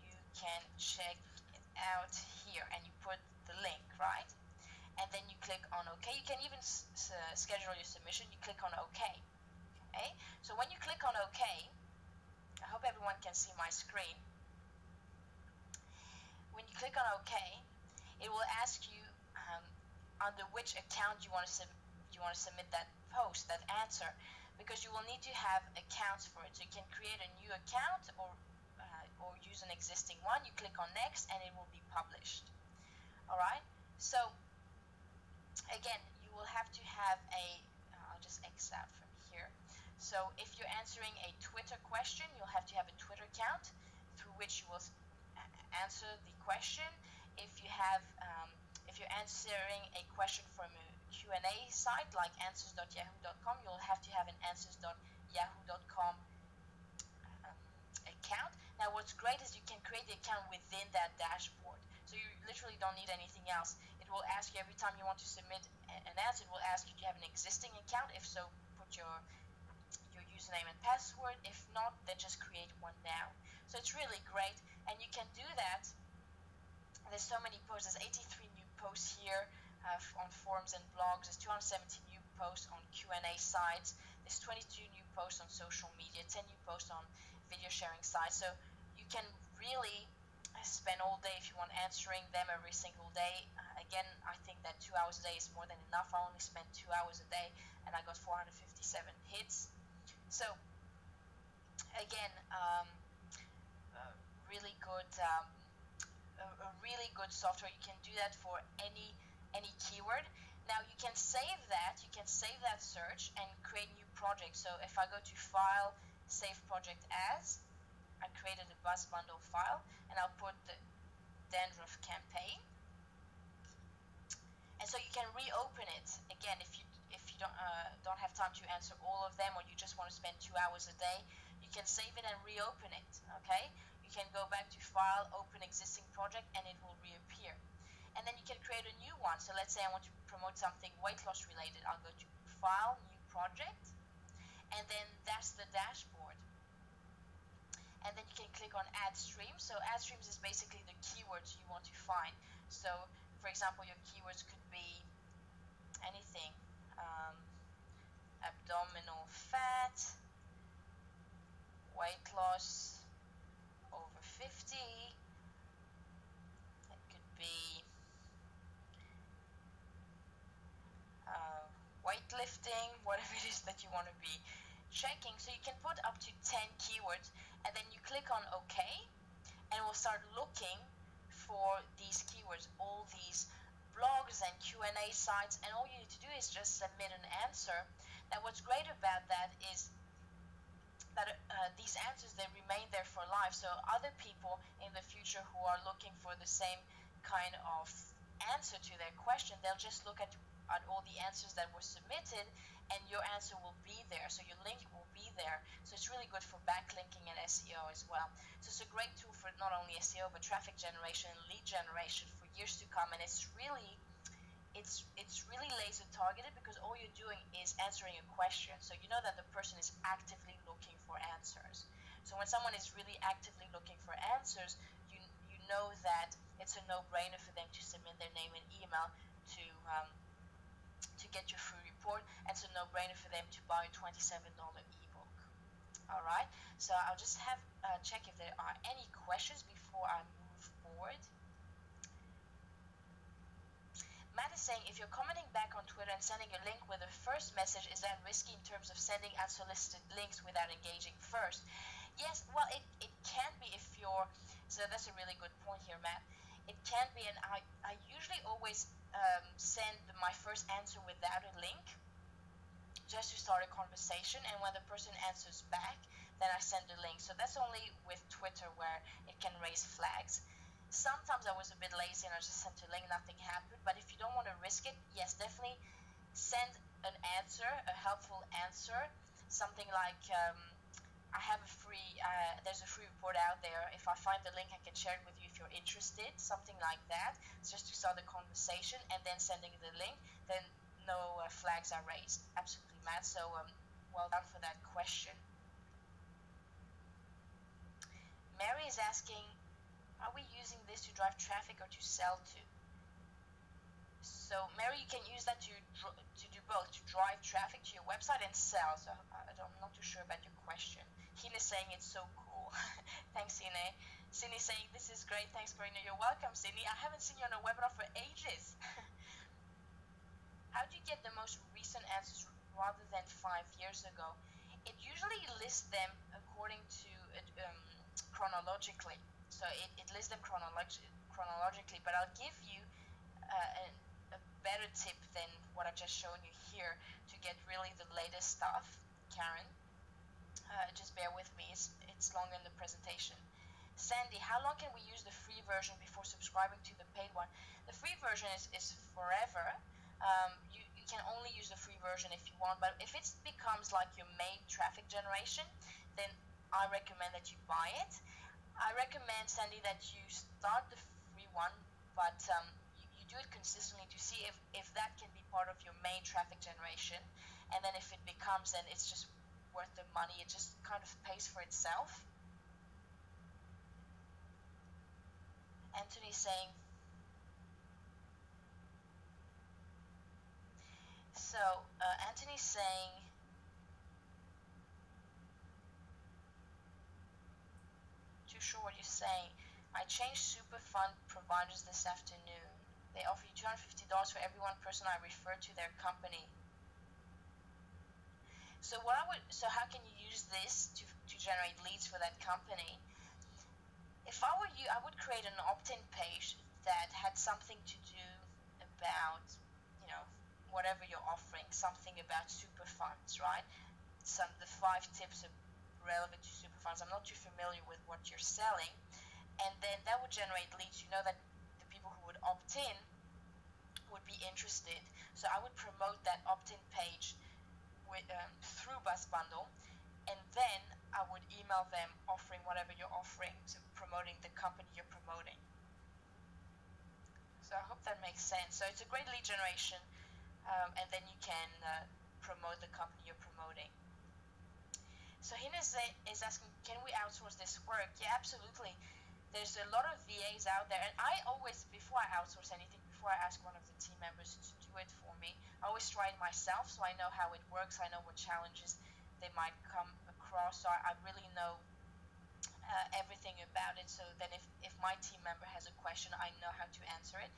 You can check it out here, and you put the link, right? And then you click on OK. You can even schedule your submission. You click on OK. Okay? So when you click on OK, I hope everyone can see my screen. When you click on OK, it will ask you under which account you want to submit that post, that answer, because you will need to have accounts for it. So you can create a new account or use an existing one. You click on next, and it will be published. All right. So again, you will have to have I'll just X out from here. So if you're answering a Twitter question, you'll have to have a Twitter account through which you will answer the question. If you're answering a question from a Q&A site like answers.yahoo.com, you'll have to have an answers.yahoo.com account. Now what's great is you can create the account within that dashboard. So you literally don't need anything else. It will ask you every time you want to submit an answer, it will ask you, do you have an existing account? If so, put your username and password. If not, then just create one now. So it's really great, and you can do that. There's so many posts. There's 83 new posts here on forums and blogs. There's 270 new posts on Q&A sites. There's 22 new posts on social media, 10 new posts on video sharing sites. So you can really spend all day if you want answering them every single day. Again, I think that 2 hours a day is more than enough. I only spent 2 hours a day, and I got 457 hits. So again, really good. A really good software. You can do that for any keyword. Now you can save that. You can save that search and create new projects. So if I go to File, Save Project As, I created a Buzz Bundle file, and I'll put the dandruff campaign. And so you can reopen it again if you don't have time to answer all of them, or you just want to spend 2 hours a day. You can save it and reopen it. Okay. You can go back to File, Open Existing Project, and it will reappear. And then you can create a new one. So let's say I want to promote something weight loss related. I'll go to File, New Project, and then that's the dashboard. And then you can click on Add Streams. So Add Streams is basically the keywords you want to find. So for example, your keywords could be anything. Abdominal fat, weight loss, over 50. It could be weightlifting, whatever it is that you want to be checking. So you can put up to 10 keywords, and then you click on OK, and it will start looking for these keywords, all these blogs and Q&A sites, and all you need to do is just submit an answer. Now what's great about that is that these answers, they remain there for life. So other people in the future who are looking for the same kind of answer to their question, they'll just look at all the answers that were submitted, and your answer will be there. So your link will be there. So it's really good for backlinking and SEO as well. So it's a great tool for not only SEO but traffic generation and lead generation for years to come. And it's really laser targeted, because all you're doing is answering a question. So you know that the person is actively looking for answers. So when someone is really actively looking for answers, you know that it's a no-brainer for them to submit their name and email to get your free report, and it's a no-brainer for them to buy a $27 ebook. All right. So I'll just have check if there are any questions before I move forward. Matt is saying, if you're commenting back on Twitter and sending a link with a first message, is that risky in terms of sending unsolicited links without engaging first? Yes, well, it can be if you're, so that's a really good point here, Matt. It can be, and I usually always send my first answer without a link, just to start a conversation, and when the person answers back, then I send a link. So that's only with Twitter where it can raise flags. Sometimes I was a bit lazy and I just sent a link, nothing happened. But if you don't want to risk it, yes, definitely send an answer, a helpful answer, something like I have a free, there's a free report out there. If I find the link, I can share it with you if you're interested, something like that. It's just to start the conversation, and then sending the link, then no flags are raised. Absolutely, Matt. So well done for that question. Mary is asking, are we using this to drive traffic or to sell to? So Mary, you can use that to do both, to drive traffic to your website and sell. So I'm not too sure about your question. Hine is saying it's so cool. Thanks, Hine. Cindy saying this is great. Thanks, Karina. You're welcome, Cindy. I haven't seen you on a webinar for ages. How do you get the most recent answers rather than 5 years ago? It usually lists them according to chronologically. So it lists them chronologically, but I'll give you a better tip than what I've just shown you here to get really the latest stuff, Karen. Just bear with me, it's long in the presentation. Sandy, how long can we use the free version before subscribing to the paid one? The free version is forever. You can only use the free version if you want, but if it becomes like your main traffic generation, then I recommend that you buy it. I recommend, Sandy, that you start the free one, but you do it consistently to see if that can be part of your main traffic generation, and then if it becomes, then it's just worth the money. It just kind of pays for itself. Anthony saying, so Anthony's saying, too sure what you're saying. I changed super fund providers this afternoon. They offer you $250 for every one person I refer to their company. So how can you use this to generate leads for that company? If I were you, I would create an opt-in page that had something to do about, whatever you're offering, something about super funds, right? The 5 tips are relevant to super funds. I'm not too familiar with what you're selling, and then that would generate leads. You know that the people who would opt in would be interested. So I would promote that opt-in page through BuzzBundle, and then I would email them offering whatever you're offering, so promoting the company you're promoting. So I hope that makes sense. So it's a great lead generation, and then you can promote the company you're promoting. So Hina is asking, can we outsource this work? Yeah, absolutely. There's a lot of VAs out there, and I always, before I outsource anything, before I ask one of the team members to do it for me, I always try it myself, so I know how it works, I know what challenges they might come across, so I really know everything about it, so then if my team member has a question, I know how to answer it.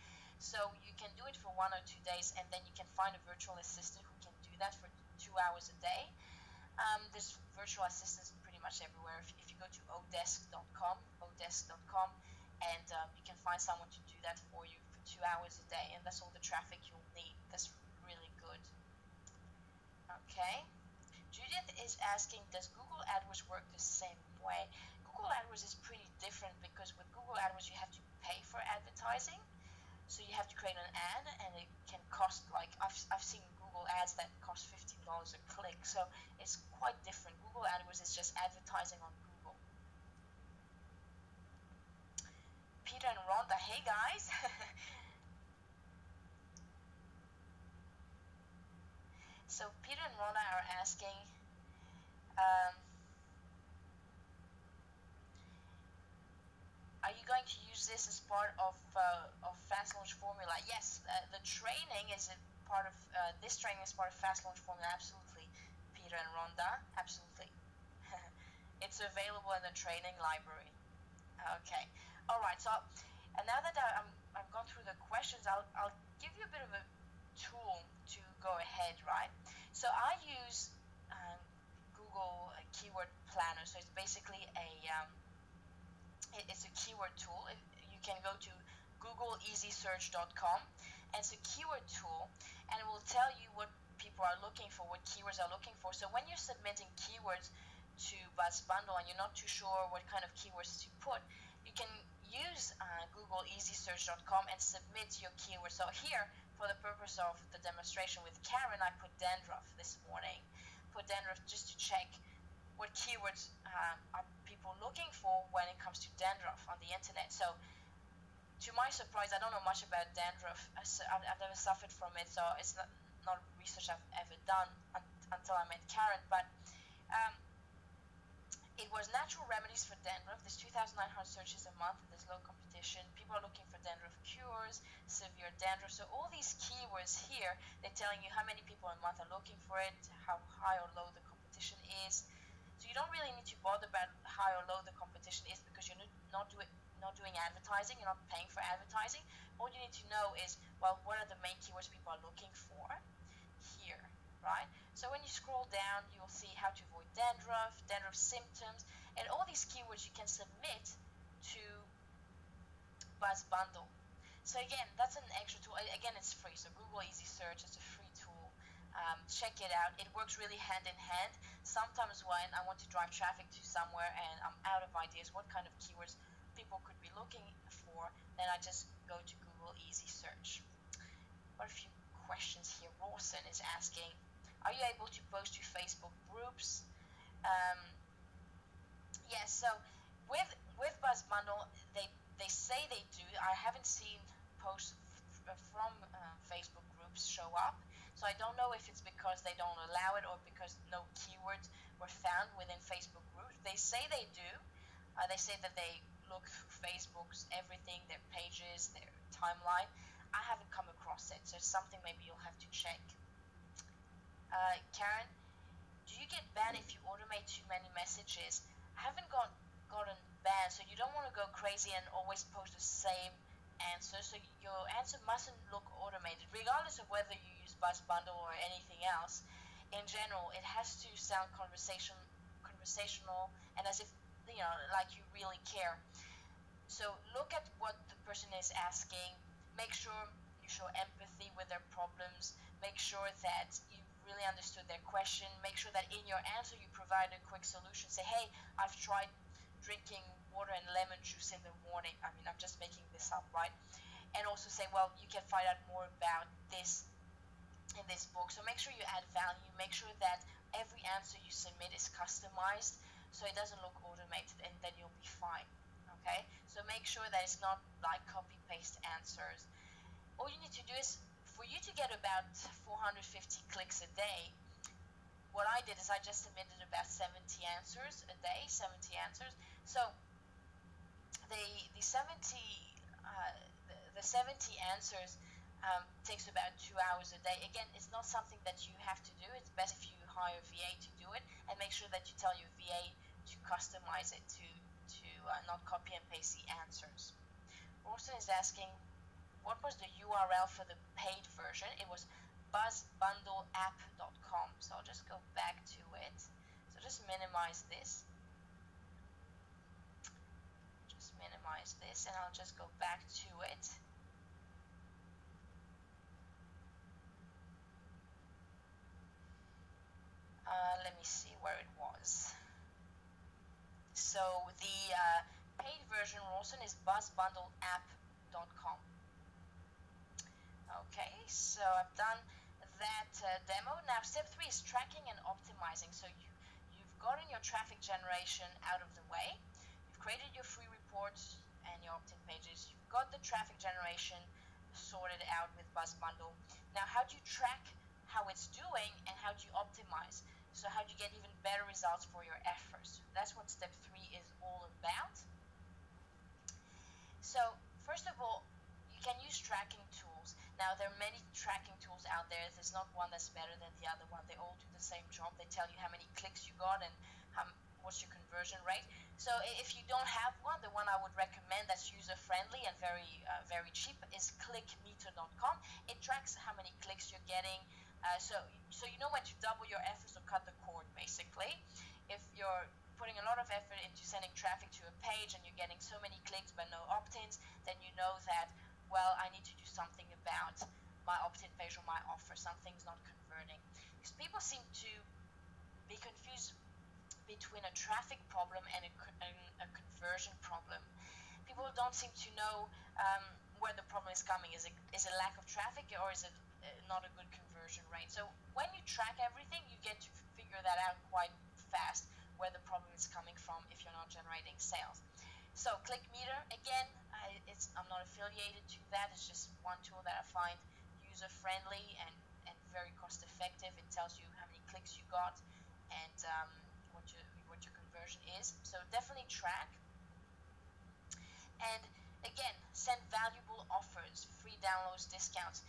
So you can do it for 1 or 2 days, and then you can find a virtual assistant who can do that for 2 hours a day. There's virtual assistants pretty much everywhere. If you go to odesk.com, and you can find someone to do that for you for 2 hours a day, and that's all the traffic you'll need. That's really good. Okay. Judith is asking, does Google AdWords work the same way? Google AdWords is pretty different because with Google AdWords you have to pay for advertising. So you have to create an ad, and it can cost, like, I've seen Google ads that cost $15 a click. So it's quite different. Google AdWords is just advertising on Google. Peter and Rhonda, hey guys. So Peter and Rhonda are asking, are you going to use this as part of Fast Launch Formula? Yes, the training is a part of this training is part of Fast Launch Formula. Absolutely, Peter and Rhonda. Absolutely, it's available in the training library. Okay, all right. So, and now that I've gone through the questions, I'll give you a bit of a tool to go ahead, right? So I use Google Keyword Planner. So it's basically it's a keyword tool. You can go to googleeasysearch.com, and it's a keyword tool, and it will tell you what people are looking for, what keywords are looking for. So when you're submitting keywords to BuzzBundle and you're not too sure what kind of keywords to put, you can use googleeasysearch.com and submit your keywords. So here, for the purpose of the demonstration with Karen, I put dandruff this morning. Put dandruff just to check what keywords are people looking for when it comes to dandruff on the internet. So to my surprise, I don't know much about dandruff. I've never suffered from it, so it's not research I've ever done until I met Karen. But um, it was natural remedies for dandruff. There's 2,900 searches a month, and there's low competition. People are looking for dandruff cures, severe dandruff. So all these keywords here, they're telling you how many people a month are looking for it, how high or low the competition is. So you don't really need to bother about high or low the competition is, because you're not doing advertising, you're not paying for advertising. All you need to know is, well, what are the main keywords people are looking for here, right? So when you scroll down, you'll see how to avoid dandruff, dandruff symptoms, and all these keywords you can submit to BuzzBundle. So again, that's an extra tool. Again, it's free. So Google Easy Search is a free tool. Check it out. It works really hand in hand. Sometimes when I want to drive traffic to somewhere and I'm out of ideas what kind of keywords people could be looking for, then I just go to Google Easy Search. Got a few questions here. Rawson is asking, are you able to post to Facebook groups? Yes, so with BuzzBundle, they say they do. I haven't seen posts from Facebook groups show up, so I don't know if it's because they don't allow it or because no keywords were found within Facebook groups. They say they do. They say that they look through Facebook's everything, their pages, their timeline. I haven't come across it, so it's something maybe you'll have to check. Karen, do you get banned if you automate too many messages? I haven't gotten banned, so you don't want to go crazy and always post the same answer. So your answer mustn't look automated, regardless of whether you use BuzzBundle or anything else. In general, it has to sound conversational, and as if like you really care. So look at what the person is asking. Make sure you show empathy with their problems. Make sure that you really understood their question. Make sure that in your answer you provide a quick solution. Say, hey, I've tried drinking water and lemon juice in the morning. I mean, I'm just making this up, right? And also say, well, you can find out more about this in this book. So make sure you add value. Make sure that every answer you submit is customized so it doesn't look automated, and then you'll be fine. Okay? So make sure that it's not like copy-paste answers. All you need to do is, for you to get about 450 clicks a day, what I did is I just submitted about 70 answers a day, 70 answers. So the 70 answers takes about 2 hours a day. Again, it's not something that you have to do. It's best if you hire a VA to do it, and make sure that you tell your VA to customize it to not copy and paste the answers. Rawson is asking, what was the URL for the paid version? It was buzzbundleapp.com. So I'll just go back to it. So just minimize this. And I'll just go back to it. Let me see where it was. So the paid version, Rawson, is buzzbundleapp.com. Okay, so I've done that demo. Now step 3 is tracking and optimizing. So you've gotten your traffic generation out of the way. You've created your free reports and your opt-in pages. You've got the traffic generation sorted out with BuzzBundle. Now how do you track how it's doing, and how do you optimize? So how do you get even better results for your efforts? That's what step 3 is all about. So first of all, you can use tracking tools. Now there are many tracking tools out there. There's not one that's better than the other one. They all do the same job. They tell you how many clicks you got and what's your conversion rate. So if you don't have one, the one I would recommend that's user-friendly and very cheap is clickmeter.com. It tracks how many clicks you're getting. So you know when to double your efforts or cut the cord, basically. If you're putting a lot of effort into sending traffic to a page and you're getting so many clicks but no opt-ins, then you know that, well, I need to do something about my opt-in page or my offer. Something's not converting. Because people seem to be confused between a traffic problem and a conversion problem. People don't seem to know where the problem is coming. Is it lack of traffic, or is it not a good conversion rate? So when you track everything, you get to figure that out quite fast, where the problem is coming from if you're not generating sales. So ClickMeter, again, I'm not affiliated to that. It's just one tool that I find user-friendly and very cost effective. It tells you how many clicks you got and what your conversion is. So definitely track. And again, send valuable offers, free downloads, discounts.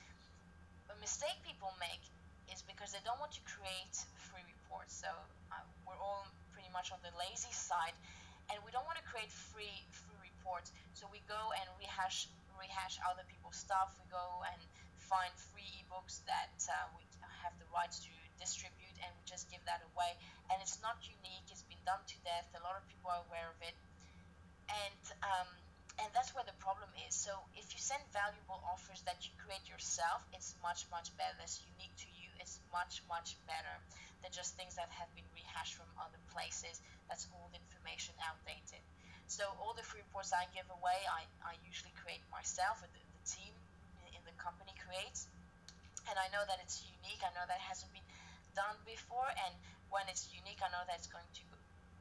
A mistake people make is because they don't want to create free reports. So we're all pretty much on the lazy side, and we don't want to create free reports. So we go and rehash other people's stuff. We go and find free ebooks that we have the rights to distribute, and we just give that away. And it's not unique. It's been done to death. A lot of people are aware of it, and that's where the problem is. So if you send valuable offers that you create yourself, it's much better. That's unique to you. It's much better than just things that have been rehashed from other places. That's old information, outdated. So all the free reports I give away, I usually create myself, or the team in the company creates. And I know that it's unique. I know that it hasn't been done before. And when it's unique, I know that it's going to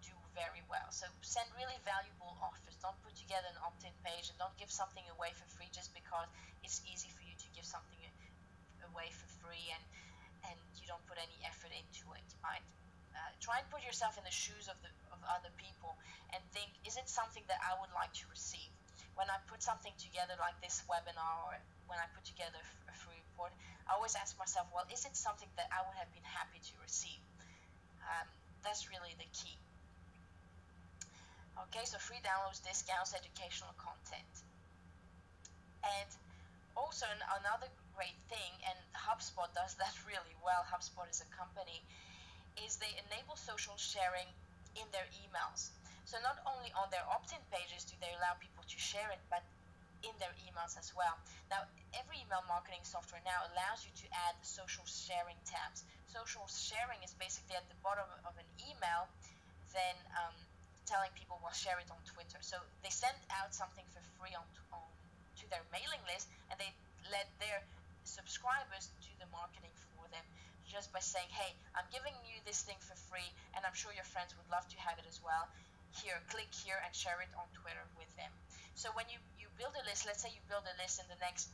do very well. So send really valuable offers. Don't put together an opt-in page, and don't give something away for free just because it's easy for you to give something away for free and you don't put any effort into it, right? Try and put yourself in the shoes of other people and think, is it something that I would like to receive? When I put something together like this webinar, or when I put together a free report, I always ask myself, well, is it something that I would have been happy to receive? That's really the key. Okay, so free downloads, discounts, educational content. And also another great thing, and HubSpot does that really well, HubSpot is a company, is they enable social sharing in their emails. So not only on their opt-in pages do they allow people to share it, but in their emails as well. Now, every email marketing software now allows you to add social sharing tabs. Social sharing is basically at the bottom of an email, then telling people, well, share it on Twitter. So they send out something for free to their mailing list, and they let their subscribers do the marketing for them just by saying, hey, I'm giving you this thing for free, and I'm sure your friends would love to have it as well. Here, click here and share it on Twitter with them. So when you build a list, let's say you build a list in the next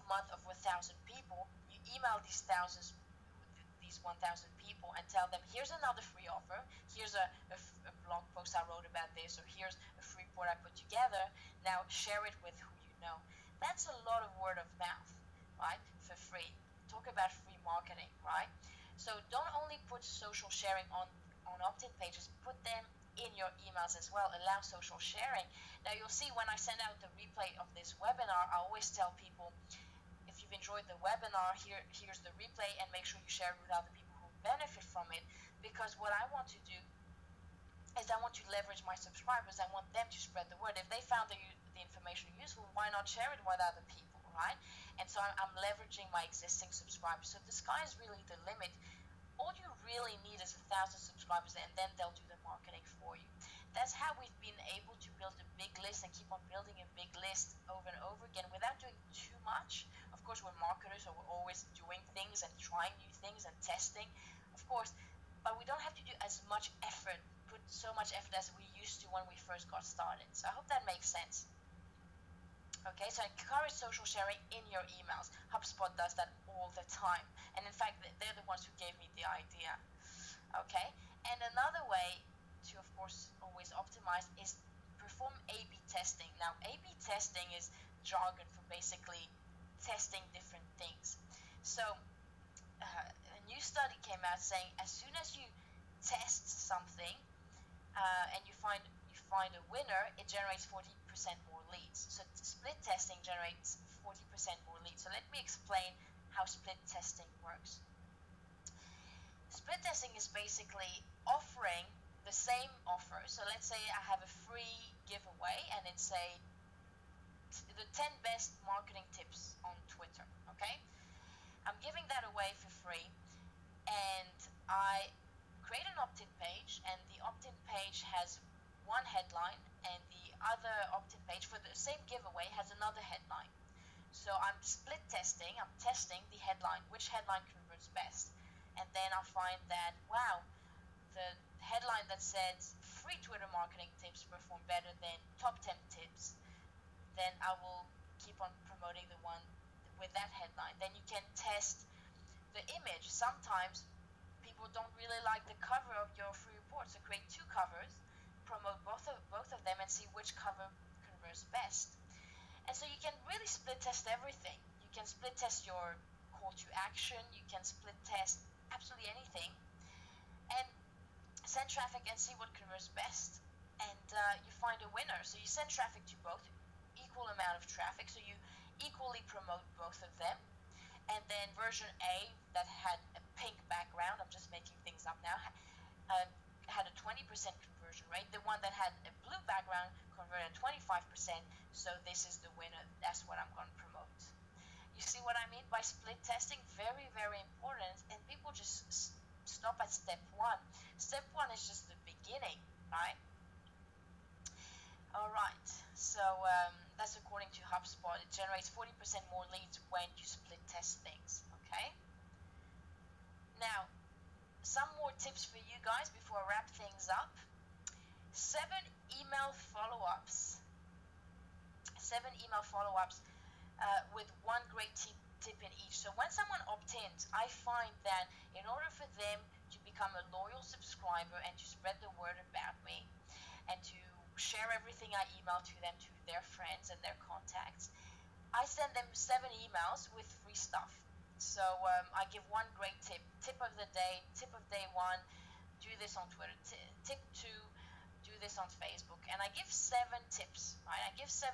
month of 1,000 people, you email these 1,000 people and tell them, here's another free offer, here's a blog post I wrote about this, or here's a free report I put together, now share it with who you know. That's a lot of word of mouth, right, for free. Talk about free marketing, right? So don't only put social sharing on opt-in pages, put them in your emails as well. Allow social sharing. Now you'll see when I send out the replay of this webinar, I always tell people, if you've enjoyed the webinar, here's the replay, and make sure you share it with other people who benefit from it. Because what I want to do is I want to leverage my subscribers. I want them to spread the word. If they found the information useful, why not share it with other people, right? And so I'm leveraging my existing subscribers. So the sky is really the limit. All you really need is 1,000 subscribers, and then they'll do the marketing for you. That's how we've been able to build a big list and keep on building a big list over and over again without doing too much. Of course, we're marketers, so we're always doing things and trying new things and testing, of course, but we don't have to do as much effort, put so much effort as we used to when we first got started. So I hope that makes sense. Okay, so encourage social sharing in your emails. HubSpot does that all the time. And in fact, they're the ones who gave me the idea. Okay, and another way to, of course, always optimize is perform A/B testing. Now, A/B testing is jargon for basically testing different things. So a new study came out saying as soon as you test something and you find a winner, it generates 40% more leads. So split testing generates 40% more leads. So let me explain how split testing works. Split testing is basically offering the same offer. So let's say I have a free giveaway, and it's the 10 best marketing tips on Twitter. Okay, I'm giving that away for free, and I create an opt-in page, and the opt-in page has one headline, and the other opt-in page for the same giveaway has another headline. So I'm split testing, I'm testing the headline, which headline converts best. And then I'll find that, wow, the headline that says free Twitter marketing tips perform better than top 10 tips, then I will keep on promoting the one with that headline. Then you can test the image. Sometimes people don't really like the cover of your free report, so create two covers, promote both of them, and see which cover converts best. And so you can really split test everything. You can split test your call to action. You can split test absolutely anything, and send traffic and see what converts best. And you find a winner. So you send traffic to both, equal amount of traffic. So you equally promote both of them. And then version A that had a pink background, I'm just making things up now, had a 20% conversion rate. The one that had a blue background converted 25%. So this is the winner. That's what I'm going to promote. You see what I mean by split testing? Very, very important. And people just stop at step one. Step one is just the beginning, right? All right. So that's according to HubSpot. It generates 40% more leads when you split test things. Okay. Now, some more tips for you guys before I wrap things up. 7 email follow-ups. 7 email follow-ups with one great tip in each. So when someone opts-ins, I find that in order for them to become a loyal subscriber and to spread the word about me and to share everything I email to them, to their friends and their contacts, I send them 7 emails with free stuff. So I give one great tip. Tip of the day, tip of day 1, do this on Twitter. Tip 2, do this on Facebook. And I give 7 tips, right? I give 7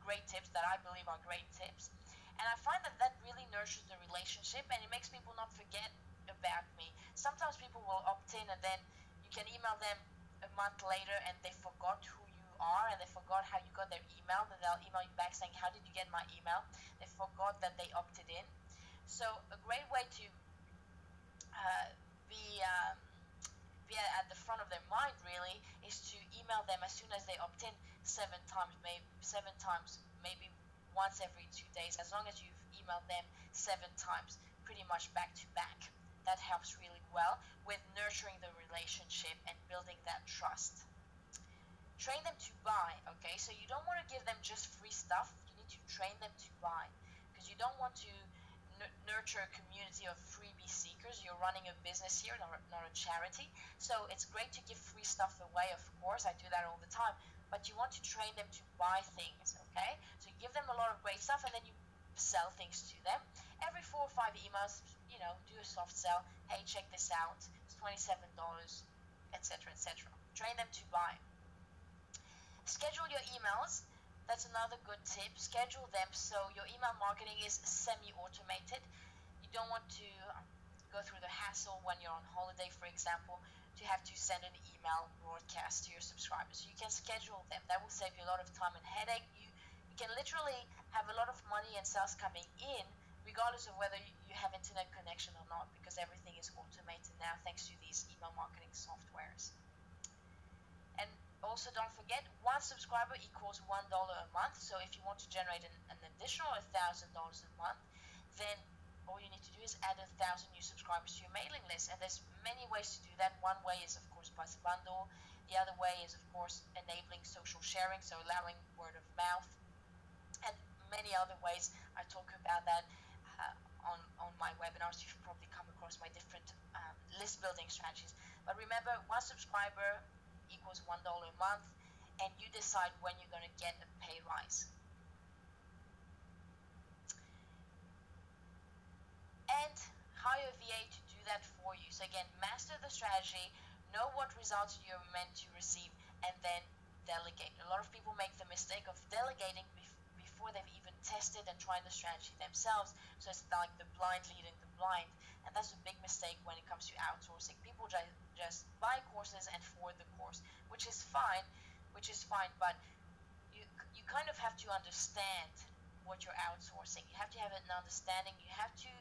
great tips that I believe are great tips. And I find that that really nurtures the relationship and it makes people not forget about me. Sometimes people will opt in and then you can email them a month later and they forgot who you are and they forgot how you got their email, and they'll email you back saying, how did you get my email? They forgot that they opted in. So a great way to be at the front of their mind really is to email them as soon as they opt in 7 times, maybe once every 2 days, as long as you've emailed them 7 times, pretty much back to back. That helps really well with nurturing the relationship and building that trust. Train them to buy, okay? So you don't want to give them just free stuff. You need to train them to buy because you don't want to nurture a community of freebie seekers. You're running a business here, not a charity. So it's great to give free stuff away, of course. I do that all the time. But you want to train them to buy things, okay? So you give them a lot of great stuff and then you sell things to them. Every 4 or 5 emails, do a soft sell. Hey, check this out. It's $27, etc., etc. Train them to buy. Schedule your emails. That's another good tip. Schedule them so your email marketing is semi-automated. You don't want to go through the hassle when you're on holiday, for example, to have to send an email broadcast to your subscribers. So you can schedule them. That will save you a lot of time and headache. You can literally have a lot of money and sales coming in regardless of whether you have internet connection or not, because everything is automated now thanks to these email marketing softwares. And also don't forget, 1 subscriber equals $1 a month. So if you want to generate an additional $1,000 a month, then all you need to do is add 1,000 new subscribers to your mailing list. And there's many ways to do that. One way is, of course, Buzz Bundle. The other way is, of course, enabling social sharing, so allowing word of mouth. And many other ways. I talk about that on my webinars. You've probably come across my different list building strategies. But remember, 1 subscriber equals $1 a month, and you decide when you're going to get a pay rise. And hire a VA to do that for you. So again, master the strategy, know what results you're meant to receive, and then delegate. A lot of people make the mistake of delegating before they've even tested and tried the strategy themselves. So it's like the blind leading the blind, and that's a big mistake when it comes to outsourcing. People just buy courses and forward the course, which is fine, but you kind of have to understand what you're outsourcing. You have to have an understanding. You have to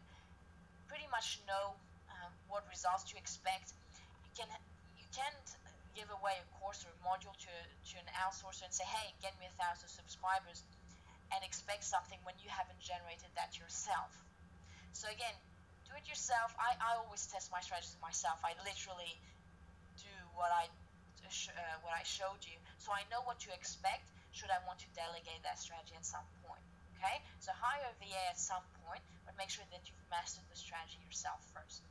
pretty much know what results to expect. You can't give away a course or a module to an outsourcer and say, hey, get me 1,000 subscribers, and expect something when you haven't generated that yourself. So again, do it yourself. I always test my strategies myself. I literally do what I showed you, so I know what to expect should I want to delegate that strategy at some point. Okay, so hire a VA at some point, but make sure that you've mastered the strategy yourself first.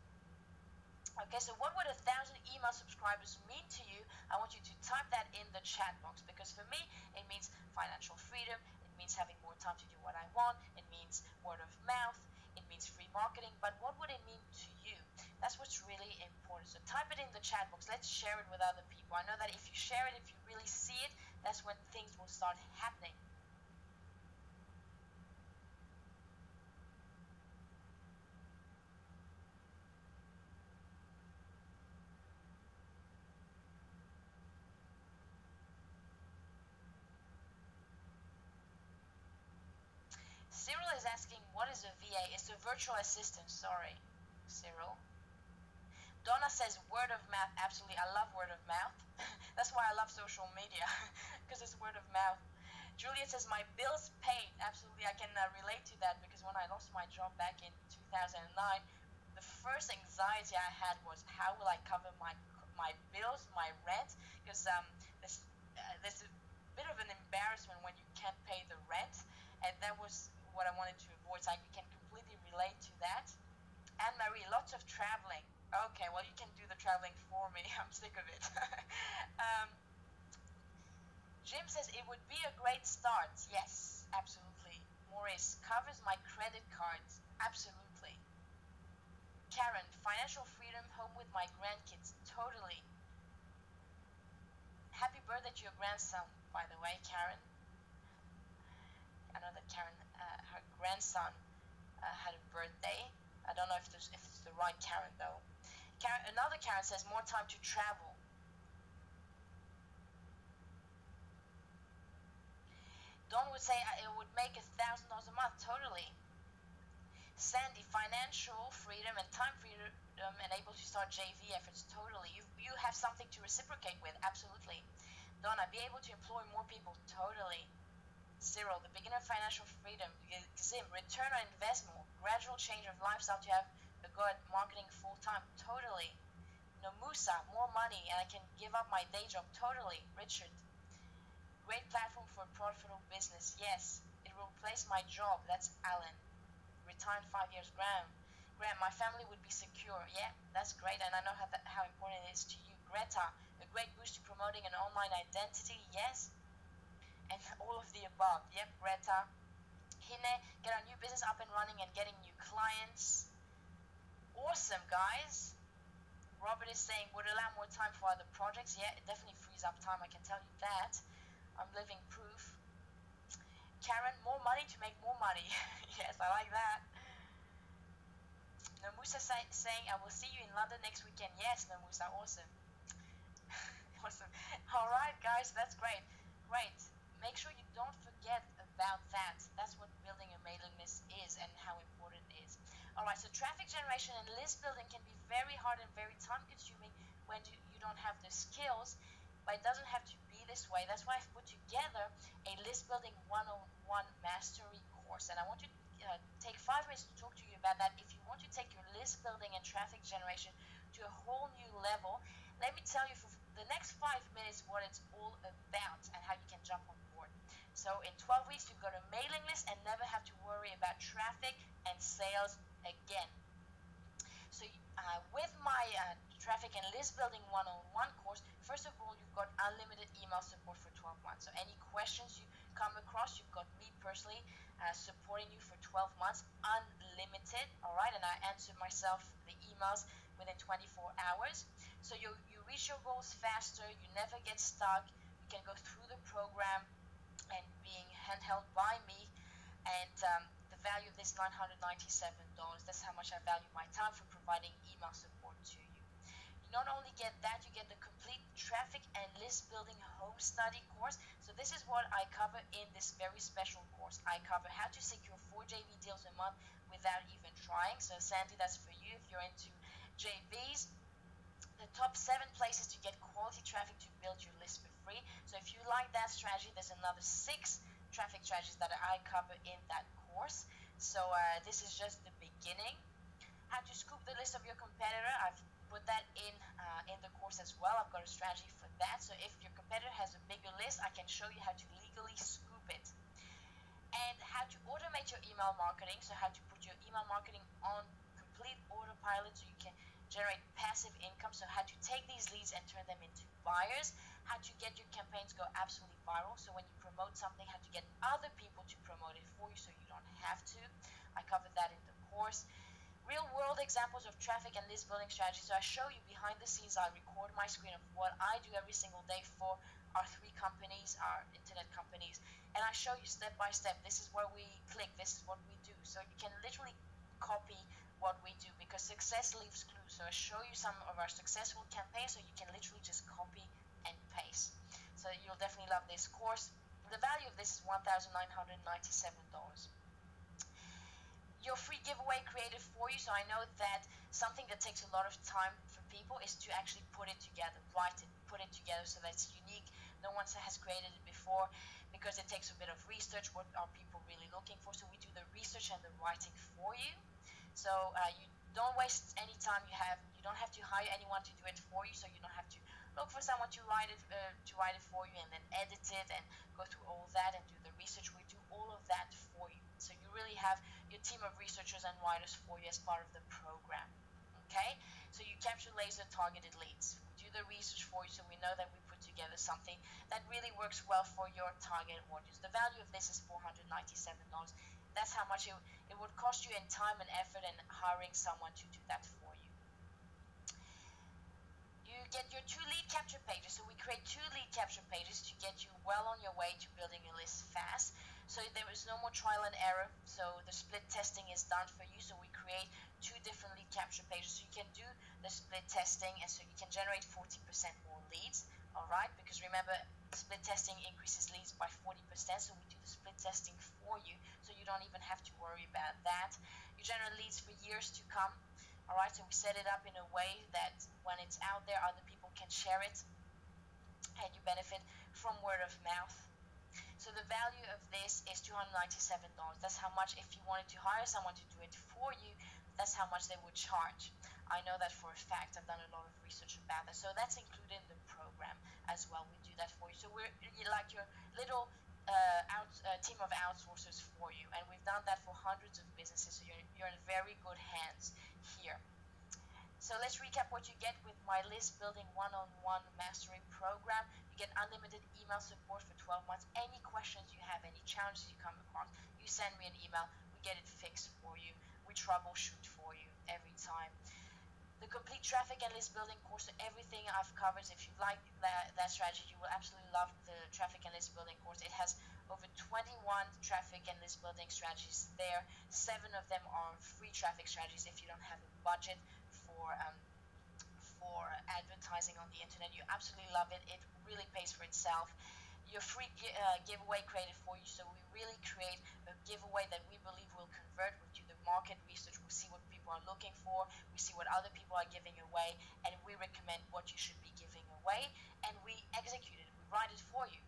Okay, so what would 1,000 email subscribers mean to you? I want you to type that in the chat box, because for me, it means financial freedom, it means having more time to do what I want, it means word of mouth, it means free marketing, but what would it mean to you? That's what's really important. So type it in the chat box. Let's share it with other people. I know that if you share it, if you really see it, that's when things will start happening. Cyril is asking, what is a VA? It's a virtual assistant. Sorry, Cyril. Donna says word of mouth. Absolutely, I love word of mouth. That's why I love social media, because it's word of mouth. Juliet says my bills paid. Absolutely, I can relate to that, because when I lost my job back in 2009, the first anxiety I had was, how will I cover my bills, my rent? Because there's a bit of an embarrassment when you can't pay the rent, and that was what I wanted to avoid. So I can completely relate to that. Anne Marie, lots of traveling. Okay, well, you can do the traveling for me. I'm sick of it. Jim says it would be a great start. Yes, absolutely. Maurice, covers my credit cards. Absolutely. Karen, financial freedom, home with my grandkids. Totally. Happy birthday to your grandson, by the way, Karen. I know that Karen, her grandson had a birthday. I don't know if it's the right Karen, though. Another Karen says more time to travel. Dawn would say it would make $1,000 a month. Totally. Sandy, financial freedom and time freedom, and able to start JV efforts. Totally. You have something to reciprocate with. Absolutely. Donna, be able to employ more people. Totally. Cyril, the beginner of financial freedom. Zim, return on investment, gradual change of lifestyle to have a go at marketing full time. Totally. No, Musa, more money, and I can give up my day job. Totally. Richard, great platform for a profitable business. Yes, it will replace my job. That's Alan. Retired 5 years. Graham, my family would be secure. Yeah, that's great, and I know how important it is to you. Greta, a great boost to promoting an online identity. Yes, and all of the above. Yep, Greta. Hine, get our new business up and running and getting new clients. Awesome, guys. Robert is saying would allow more time for other projects. Yeah, it definitely frees up time, I can tell you that. I'm living proof. Karen, more money to make more money. Yes, I like that. Namusa saying I will see you in London next weekend. Yes, Namusa, awesome. Awesome. Alright guys, that's great. Great. Make sure you don't forget about that. That's what building a mailing list is and how important it is. Alright, so traffic generation and list building can be very hard and very time consuming when you don't have the skills, but it doesn't have to be this way. That's why I've put together a list building 101 mastery course, and I want to take 5 minutes to talk to you about that. If you want to take your list building and traffic generation to a whole new level, let me tell you for the next 5 minutes what it's all about and how you can jump on board. So in 12 weeks you go to mailing list and never have to worry about traffic and sales again. So with my traffic and list building 101 course, first of all, you've got unlimited email support for 12 months. So any questions you come across, you've got me personally supporting you for 12 months, unlimited, all right? And I answer myself the emails within 24 hours. So you reach your goals faster, you never get stuck, you can go through the program and being handheld by me, and the value of this $997, that's how much I value my time for providing email support to you. You not only get that, you get the complete traffic and list building home study course. So this is what I cover in this very special course. I cover how to secure 4 JV deals a month without even trying. So Sandy, that's for you if you're into JVs. The top 7 places to get quality traffic to build your list for free. So if you like that strategy, there's another 6 traffic strategies that I cover in that course. So this is just the beginning. How to scoop the list of your competitor, I've put that in the course as well. I've got a strategy for that. So if your competitor has a bigger list, I can show you how to legally scoop it. And how to automate automate your email marketing, so how to put your email marketing on complete autopilot so you can generate passive income, so how to take these leads and turn them into buyers, how to get your campaigns go absolutely viral, so when you promote something, how to get other people to promote it for you so you don't have to. I covered that in the course. Real world examples of traffic and list building strategies. So I show you behind the scenes, I record my screen of what I do every single day for our 3 companies, our internet companies, and I show you step by step, this is where we click, this is what we do. So you can literally copy what we do because success leaves clues. So I show you some of our successful campaigns so you can literally just copy and paste. So you'll definitely love this course. The value of this is $1,997. Your free giveaway created for you. So I know that something that takes a lot of time for people is to actually put it together, write it, put it together so that it's unique. No one has created it before because it takes a bit of research. What are people really looking for? So we do the research and the writing for you. So you don't waste any time. You don't have to hire anyone to do it for you. So you don't have to look for someone to write it for you and then edit it and go through all that and do the research. We do all of that for you. So you really have your team of researchers and writers for you as part of the program. Okay? So you capture laser targeted leads. We do the research for you so we know that we put together something that really works well for your target audience. The value of this is $497. That's how much it would cost you in time and effort and hiring someone to do that for you. You get your 2 lead capture pages. So we create 2 lead capture pages to get you well on your way to building your list fast. So there is no more trial and error. So the split testing is done for you. So we create 2 different lead capture pages. So you can do the split testing and so you can generate 40% more leads. All right, because remember, split testing increases leads by 40%. So we do the split testing for you. So you don't even have to worry about that. You generate leads for years to come. All right, so we set it up in a way that when it's out there, other people can share it and you benefit from word of mouth. So the value of this is $297. That's how much, if you wanted to hire someone to do it for you, that's how much they would charge. I know that for a fact. I've done a lot of research about that. So that's included in the program as well. We do that for you. So we're like your little team of outsourcers for you. And we've done that for hundreds of businesses. So you're in very good hands here. So let's recap what you get with my list building one-on-one mastery program. You get unlimited email support for 12 months. Any questions you have, any challenges you come across, you send me an email. We get it fixed for you. We troubleshoot for you every time. The complete traffic and list building course, so everything I've covered. If you like that strategy, you will absolutely love the traffic and list building course. It has over 21 traffic and list building strategies there. 7 of them are free traffic strategies if you don't have a budget for advertising on the internet. You absolutely love it. It really pays for itself. Your free giveaway created for you. So we really create a giveaway that we believe will convert. We do the market research. We see what people are looking for. We see what other people are giving away, and we recommend what you should be giving away, and we execute it. We write it for you.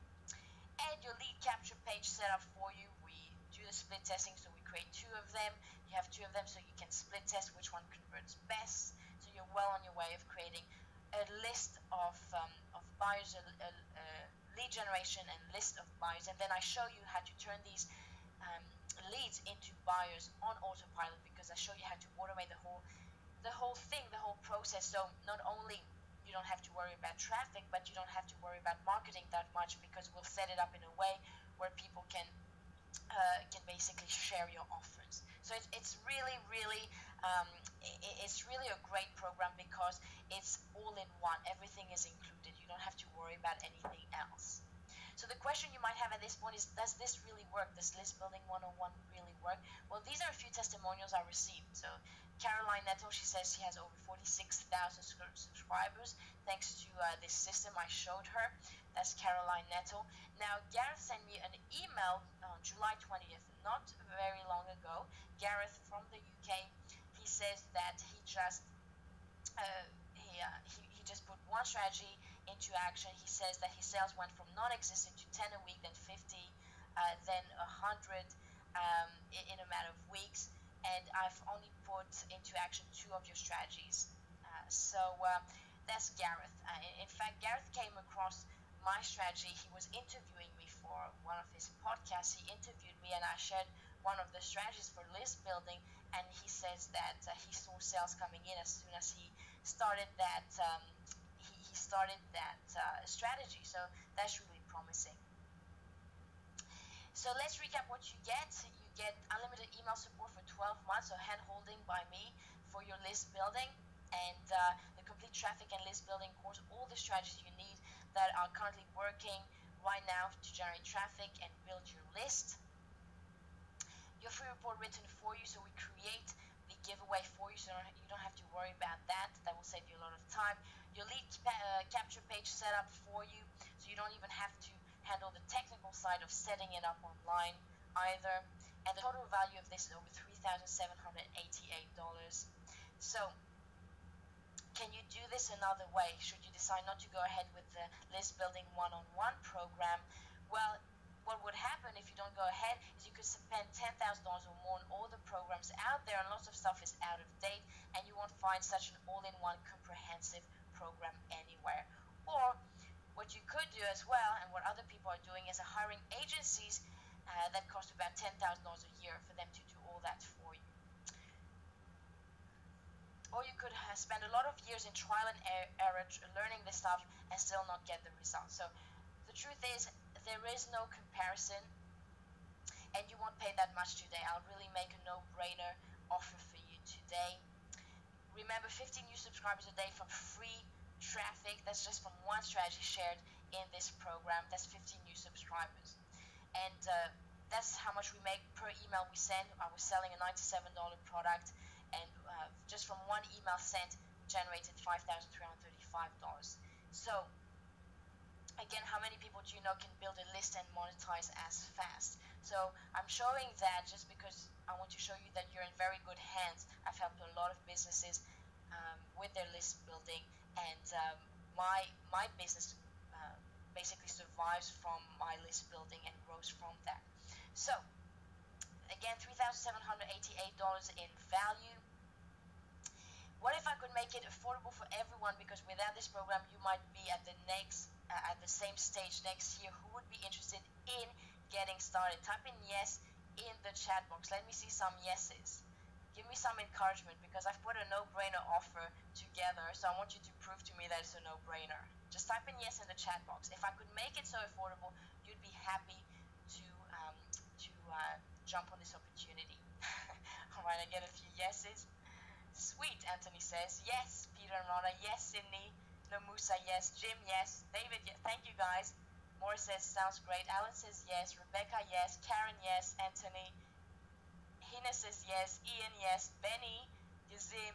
And your lead capture page set up for you. We do the split testing, so we create 2 of them. You have 2 of them, so you can split test which one converts best. So you're well on your way of creating a list of buyers, lead generation and list of buyers, and then I show you how to turn these leads into buyers on autopilot, because I show you how to automate the whole thing, the whole process. So not only you don't have to worry about traffic, but you don't have to worry about marketing that much, because we'll set it up in a way where people can basically share your offers. So it's really it's really a great program because it's all in one. Everything is included. You don't have to worry about anything else. So the question you might have at this point is, does this really work? Does List Building 101 really work? Well, these are a few testimonials I received. So Caroline Nettle, she says she has over 46,000 subscribers thanks to this system I showed her. That's Caroline Nettle. Now, Gareth sent me an email on July 20th, not very long ago. Gareth from the UK, he says that he just put one strategy into action. He says that his sales went from non-existent to 10 a week, then 50, then 100 in a matter of weeks. And I've only put into action 2 of your strategies. So that's Gareth. In fact, Gareth came across my strategy. He was interviewing me for one of his podcasts. He interviewed me, and I shared one of the strategies for list building, and he says that he saw sales coming in as soon as he started that he started that strategy. So that's really promising. So let's recap what you get. You get unlimited email support for 12 months, so hand-holding by me for your list building, and the complete traffic and list building course, all the strategies you need that are currently working right now to generate traffic and build your list. Your free report written for you, so we create the giveaway for you, so you don't have to worry about that. That will save you a lot of time. Your lead capture page set up for you, so you don't even have to handle the technical side of setting it up online either. And the total value of this is over $3,788. So can you do this another way should you decide not to go ahead with the list building one-on-one program? Well, what would happen if you don't go ahead is you could spend $10,000 or more on all the programs out there, and lots of stuff is out of date, and you won't find such an all-in-one comprehensive program anywhere. Or what you could do as well, and what other people are doing, is hiring agencies that cost about $10,000 a year for them to do all that for you. Or you could spend a lot of years in trial and error learning this stuff and still not get the results. So the truth is, there is no comparison, and you won't pay that much today. I'll really make a no-brainer offer for you today. Remember, 15 new subscribers a day from free traffic. That's just from one strategy shared in this program. That's 15 new subscribers, and that's how much we make per email we send. I was selling a $97 product, and just from one email sent generated $5,335. So again, how many people do you know can build a list and monetize as fast? So I'm showing that just because I want to show you that you're in very good hands. I've helped a lot of businesses with their list building, and my business basically survives from my list building and grows from that. So again, $3,788 in value. What if I could make it affordable for everyone? Because without this program, you might be at the same stage next year. Who would be interested in getting started? Type in yes in the chat box. Let me see some yeses. Give me some encouragement, because I've put a no-brainer offer together, so I want you to prove to me that it's a no-brainer. Just type in yes in the chat box. If I could make it so affordable, you'd be happy to jump on this opportunity. All right, I get a few yeses. Sweet, Anthony says yes. Peter and Rana, yes. Sydney, Namusa, yes. Jim, yes. David, yes. Thank you, guys. Morris says sounds great. Alan says yes. Rebecca, yes. Karen, yes. Anthony, Hina says yes. Ian, yes. Benny, Yazim,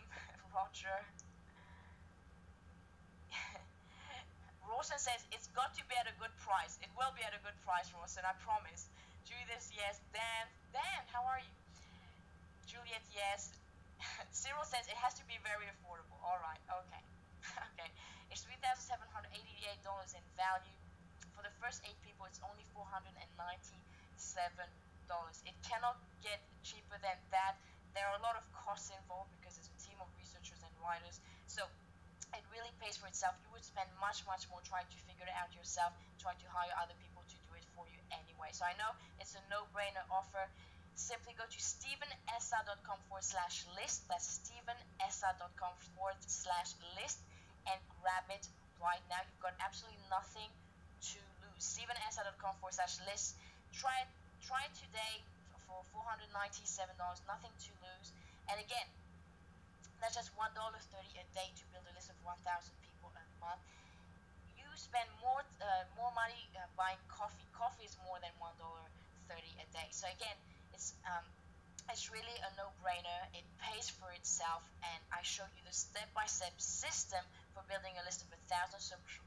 Roger. Rawson says it's got to be at a good price. It will be at a good price, Rawson, I promise. Judith, yes. Dan, how are you? Juliet, yes. Cyril says it has to be very affordable. All right, okay. Okay, it's $3,788 in value. For the first 8 people, it's only $497. It cannot get cheaper than that. There are a lot of costs involved because it's a team of researchers and writers. So it really pays for itself. You would spend much more trying to figure it out yourself, trying to hire other people to do it for you anyway. So I know it's a no-brainer offer. Simply go to stevenessa.com/list. That's stevenessa.com/list and grab it right now. You've got absolutely nothing to lose. stevenessa.com/list. Try it today for $497. Nothing to lose. And again, that's just $1.30 a day to build a list of 1,000 people a month. You spend more money buying coffee. Coffee is more than $1.30 a day. So again, it's really a no-brainer. It pays for itself, and I show you the step-by-step system for building a list of 1,000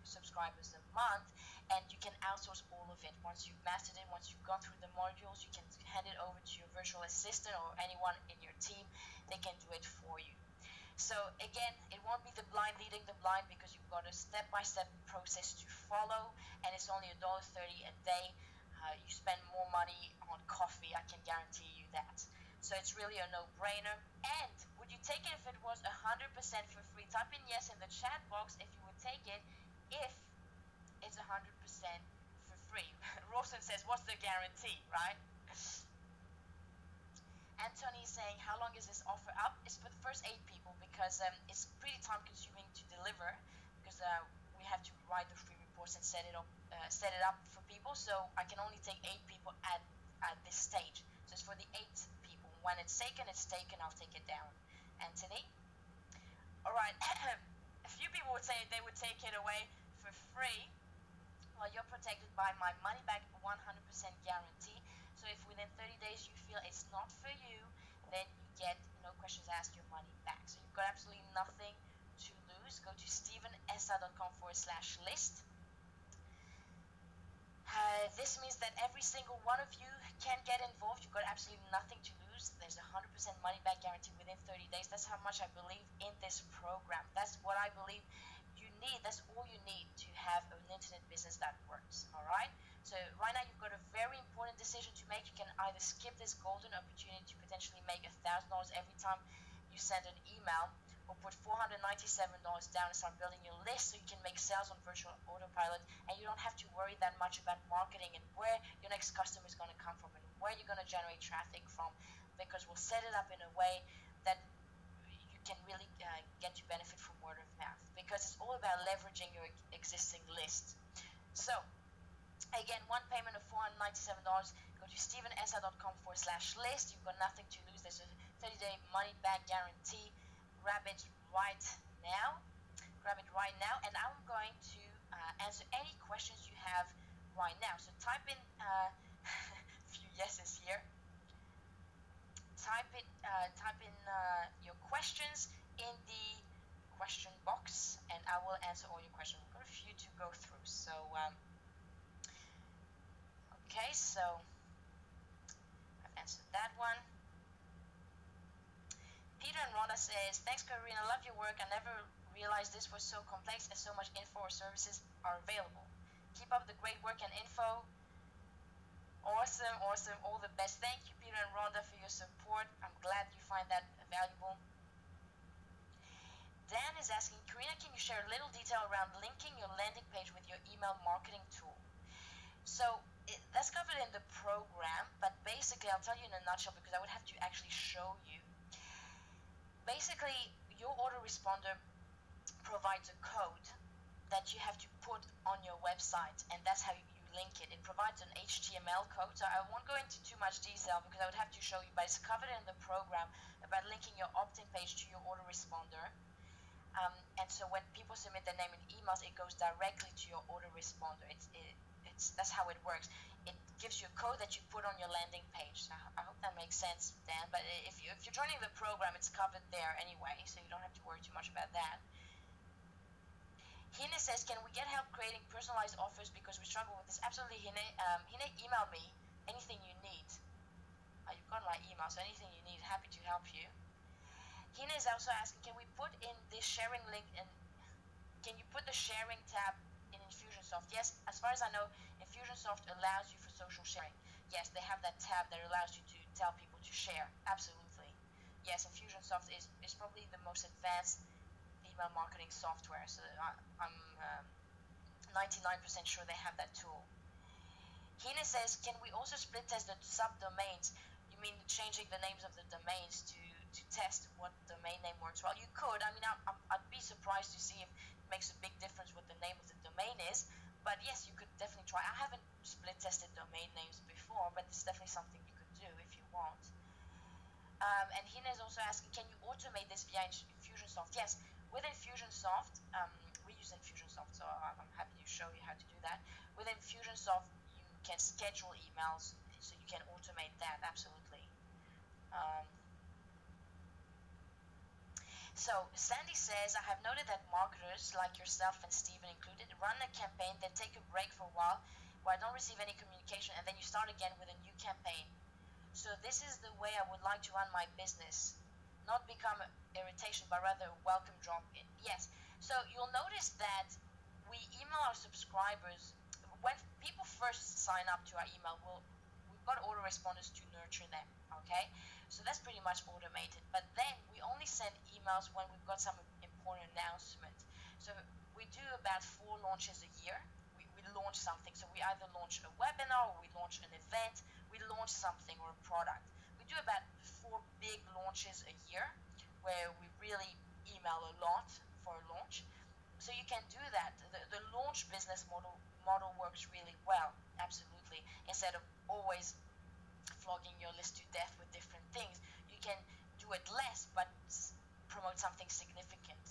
subscribers a month, and you can outsource all of it. Once you've mastered it, once you've gone through the modules, you can hand it over to your virtual assistant or anyone in your team. They can do it for you. So again, it won't be the blind leading the blind, because you've got a step-by-step process to follow, and it's only $1.30 a day. You spend more money on coffee, I can guarantee you that. So it's really a no-brainer. And would you take it if it was 100% for free? Type in yes in the chat box if you would take it if it's 100% for free. Rawson says, what's the guarantee, right? Anthony is saying, how long is this offer up? It's for the first 8 people because it's pretty time consuming to deliver because we have to write the free reports and set it up for people. So I can only take 8 people at this stage. So it's for the 8 people. When it's taken, I'll take it down. Anthony? All right. A few people would say they would take it away for free. Well, you're protected by my money back 100% guarantee. So if within 30 days you feel it's not for you, then you get, no questions asked, your money back. So you've got absolutely nothing to lose. Go to stevenessa.com/list. This means that every single one of you can get involved. You've got absolutely nothing to lose. There's a 100% money back guarantee within 30 days. That's how much I believe in this program. That's what I believe you need. That's all you need to have an internet business that works. All right? So right now you've got a very important decision to make. You can either skip this golden opportunity to potentially make $1,000 every time you send an email, or put $497 down and start building your list so you can make sales on virtual autopilot, and you don't have to worry that much about marketing and where your next customer is going to come from and where you're going to generate traffic from, because we'll set it up in a way that you can really get to benefit from word of mouth, because it's all about leveraging your existing list. So again, one payment of $497. Go to stevenessa.com/list. You've got nothing to lose. There's a 30-day money back guarantee. Grab it right now. And I'm going to answer any questions you have right now. So type in a few yeses here. Type in your questions in the question box, and I will answer all your questions. We've got a few to go through. So okay, so I've answered that one. Peter and Rhonda says, thanks Karine, I love your work. I never realized this was so complex and so much info or services are available. Keep up the great work and info. Awesome. All the best. Thank you, Peter and Rhonda, for your support. I'm glad you find that valuable. Dan is asking, Karina, can you share a little detail around linking your landing page with your email marketing tool? So that's covered in the program, but basically I'll tell you in a nutshell because I would have to actually show you. Basically, your autoresponder provides a code that you have to put on your website, and that's how you link it. It provides an HTML code, so I won't go into too much detail because I would have to show you, but it's covered in the program about linking your opt-in page to your autoresponder. And so when people submit their name and emails, it goes directly to your autoresponder. That's how it works. It gives you a code that you put on your landing page. So I hope that makes sense, Dan. But if you're joining the program, it's covered there anyway, so you don't have to worry too much about that. Hine says, can we get help creating personalized offers because we struggle with this? Absolutely, Hine. Hine, email me anything you need. You've got my email, so anything you need, happy to help you. Hine is also asking, can we put in this sharing link, and can you put the sharing tab in Infusionsoft? Yes, as far as I know, Infusionsoft allows you for social sharing. Yes, they have that tab that allows you to tell people to share. Absolutely. Yes, Infusionsoft is probably the most advanced email marketing software. So I'm 99% sure they have that tool. Hina says, can we also split test the subdomains? You mean changing the names of the domains to test what domain name works well? You could. I mean, I'd be surprised to see if it makes a big difference what the name of the domain is. But yes, you could definitely try. I haven't split tested domain names before, but it's definitely something you could do if you want. And Hina is also asking, can you automate this via Infusionsoft? Yes, with Infusionsoft, we use Infusionsoft, so I'm happy to show you how to do that. With Infusionsoft, you can schedule emails, so you can automate that, absolutely. So Sandy says, I have noted that marketers like yourself and Steven included run a campaign, then take a break for a while where I don't receive any communication, and then you start again with a new campaign. So this is the way I would like to run my business. Not become irritation, but rather a welcome drop in. Yes. So you'll notice that we email our subscribers. When people first sign up to our email, we've got autoresponders to nurture them, okay? So that's pretty much automated. But then we only send emails when we've got some important announcement. So we do about 4 launches a year. We launch something. So we either launch a webinar, or we launch an event, we launch something or a product. We do about 4 big launches a year, where we really email a lot for a launch. So you can do that. The launch business model works really well, absolutely. Instead of always flogging your list to death with different things, you can do it less but promote something significant.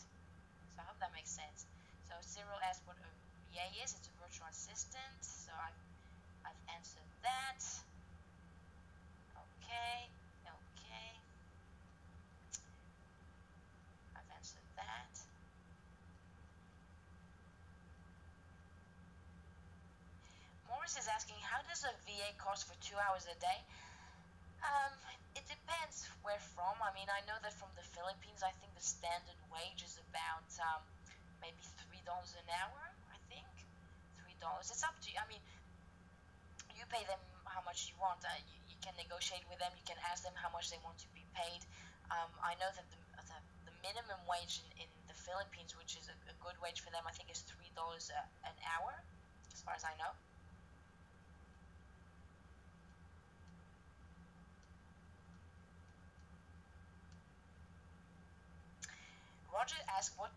So I hope that makes sense. So Cyril asked what a VA is. It's a virtual assistant. So I've answered that. Okay. I've answered that. Morris is asking, how does a VA cost for 2 hours a day? It depends where from. I mean, I know that from the Philippines, I think the standard wage is about maybe $3 an hour. I think $3. It's up to you. I mean, you pay them how much you want. You can negotiate with them. You can ask them how much they want to be paid. I know that the minimum wage in the Philippines, which is a good wage for them, I think is $3 an hour, as far as I know. Roger asked what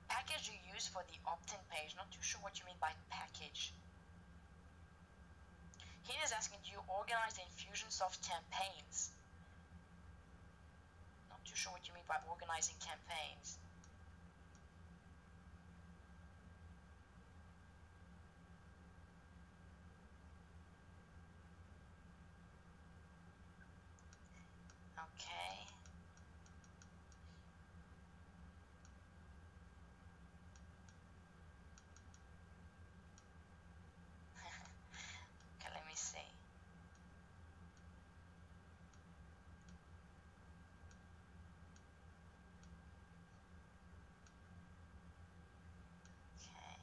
package you use for the opt-in page. Not too sure what you mean by package. He is asking, do you organize the Infusionsoft campaigns? Not too sure what you mean by organizing campaigns. Okay. Okay, let me see. Okay.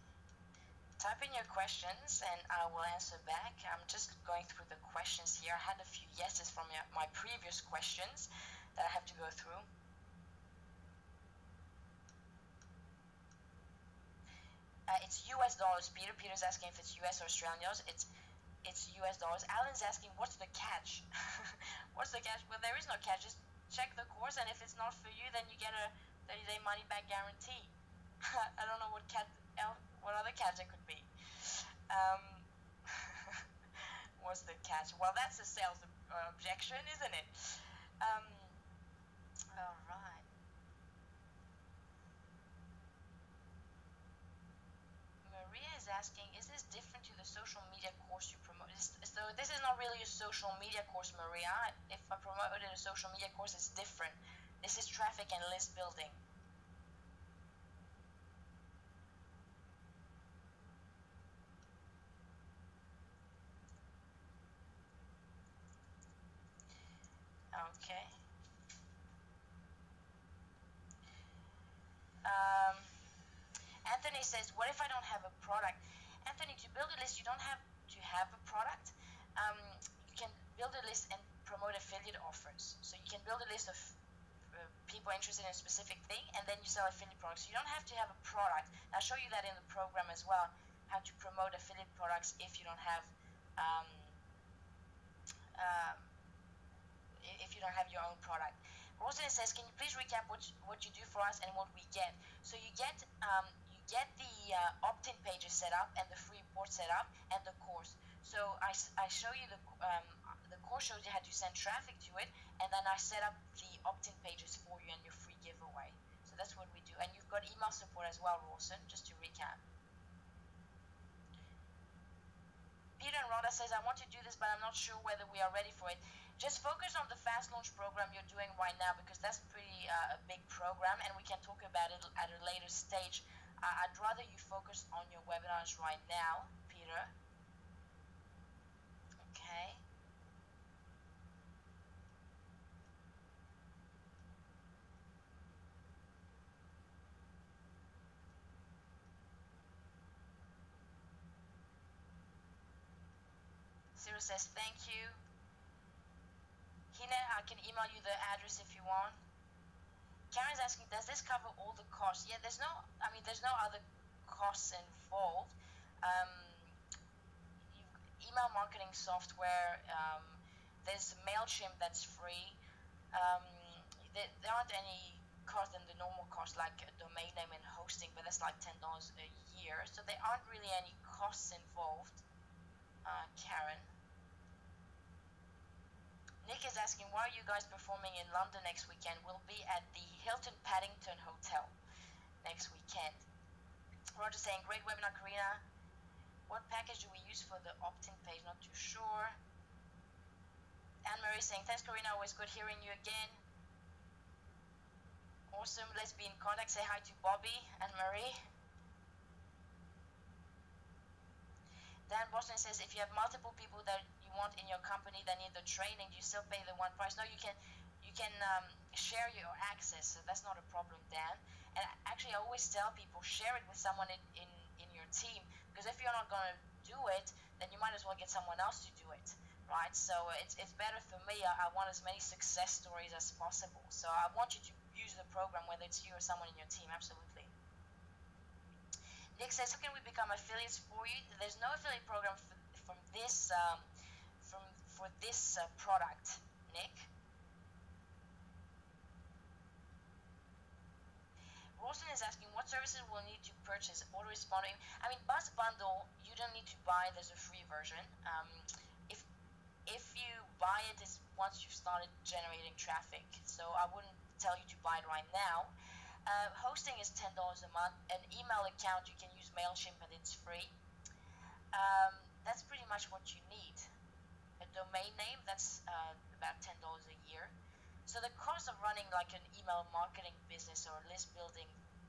Type in your questions and I will answer back. I'm just going through the questions here. I had a few yeses from my previous questions that I have to go through. It's US dollars. Peter's asking if it's US or Australian dollars. It's US dollars. Alan's asking, what's the catch? What's the catch? Well, there is no catch. Just check the course, and if it's not for you, then you get a 30-day money-back guarantee. I don't know what other catch it could be. What's the catch? Well, that's a sales objection, isn't it? All right. Maria is asking, is this different to the social media course you promote? So this is not really a social media course, Maria. If I promoted a social media course, it's different. This is traffic and list building. Okay. Anthony says, what if I don't have a product? Anthony, to build a list, you don't have to have a product. You can build a list and promote affiliate offers. So you can build a list of people interested in a specific thing, and then you sell affiliate products. You don't have to have a product. I'll show you that in the program as well, how to promote affiliate products if you don't have your own product. Rosalind says, can you please recap what you do for us and what we get? So you get the opt-in pages set up and the free report set up and the course. So I show you the course shows you how to send traffic to it, and then I set up the opt-in pages for you and your free giveaway. So that's what we do. And you've got email support as well, Rawson, just to recap. Peter and Rhoda says, I want to do this, but I'm not sure whether we are ready for it. Just focus on the fast launch program you're doing right now, because that's pretty a big program, and we can talk about it at a later stage. I'd rather you focus on your webinars right now, Peter. Okay. Cyril says, thank you. Hina, I can email you the address if you want. Karen's asking, does this cover all the costs? Yeah, there's no other costs involved. Email marketing software, There's MailChimp that's free. Um, there aren't any cost than the normal cost, like a domain name and hosting, but that's like $10 a year. So there aren't really any costs involved. Karen. Nick is asking, why are you guys performing in London next weekend? We'll be at the Hilton Paddington Hotel next weekend. Roger saying, great webinar, Karina. What package do we use for the opt-in page? Not too sure. Anne-Marie saying, thanks, Karina. Always good hearing you again. Awesome. Let's be in contact. Say hi to Bobby, Anne-Marie. Dan Boston says, if you have multiple people that you want in your company that need the training, do you still pay the one price? No, you can share your access, so that's not a problem, Dan. And actually, I always tell people, share it with someone in your team, because if you're not going to do it, then you might as well get someone else to do it, right? So it's better for me. I want as many success stories as possible. So I want you to use the program, whether it's you or someone in your team, absolutely. Nick says, how can we become affiliates for you? There's no affiliate program for this product, Nick. Rosen is asking, what services will need to purchase? Autoresponding. I mean, Buzz Bundle, you don't need to buy. There's a free version. If you buy it, it's once you've started generating traffic. So I wouldn't tell you to buy it right now. Hosting is $10 a month. An email account, you can use MailChimp and it's free. That's pretty much what you need. A domain name, that's about $10 a year. So the cost of running like an email marketing business or a list building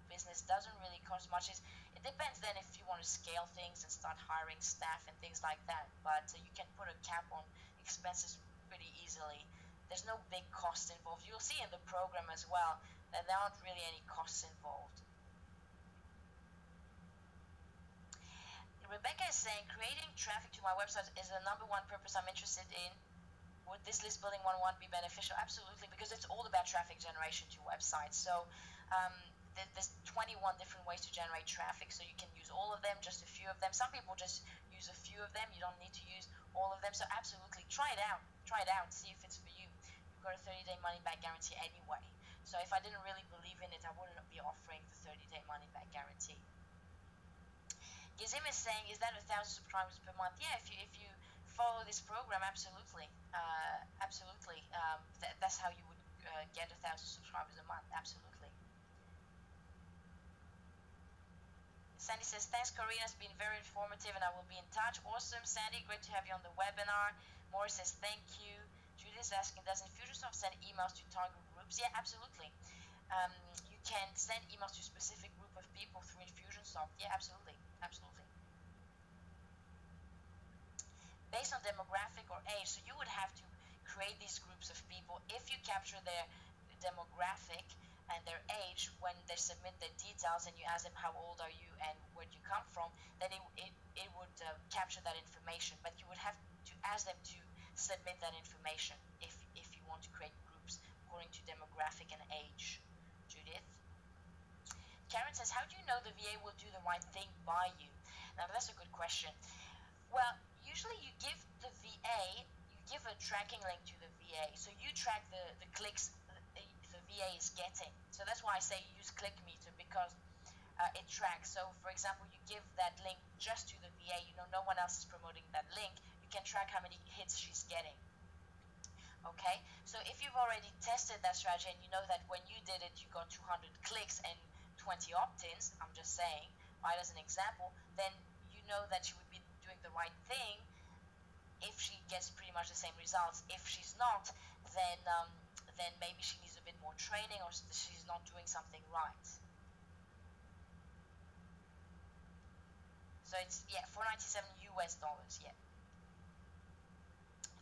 business doesn't really cost much. It depends then if you want to scale things and start hiring staff and things like that. But you can put a cap on expenses pretty easily. There's no big cost involved. You'll see in the program as well that there aren't really any costs involved. Rebecca is saying, creating traffic to my website is the #1 purpose I'm interested in. Would this list building 101 be beneficial? Absolutely, because it's all about traffic generation to websites. So there's 21 different ways to generate traffic. So you can use all of them, just a few of them. Some people just use a few of them. You don't need to use all of them. So absolutely, try it out. Try it out. See if it's for you. You've got a 30-day money-back guarantee anyway. So if I didn't really believe in it, I wouldn't be offering the 30-day money-back guarantee. Gizim is saying, is that 1,000 subscribers per month? Yeah, if you follow this program, absolutely, absolutely. That's how you would get 1,000 subscribers a month, absolutely. Sandy says, thanks, Karina. It's been very informative, and I will be in touch. Awesome, Sandy. Great to have you on the webinar. Morris says, thank you. Judith is asking, does Infusionsoft send emails to target groups? Yeah, absolutely. You can send emails to a specific group of people through Infusionsoft. Yeah, absolutely. Absolutely. Based on demographic or age, so you would have to create these groups of people. If you capture their demographic and their age when they submit their details and you ask them how old are you and where do you come from, then it would capture that information. But you would have to ask them to submit that information if you want to create groups according to demographic and age. Judith. Karen says, how do you know the VA will do the right thing by you? Now, that's a good question. Well, usually you give the VA, you give a tracking link to the VA. So you track the clicks the VA is getting. So that's why I say use ClickMeter, because it tracks. So, for example, you give that link just to the VA. You know, no one else is promoting that link. You can track how many hits she's getting. Okay? So if you've already tested that strategy and you know that when you did it, you got 200 clicks and 20 opt-ins, I'm just saying, right, as an example, then you know that she would be doing the right thing if she gets pretty much the same results. If she's not, then maybe she needs a bit more training or she's not doing something right. So it's, yeah, $497 US, yeah.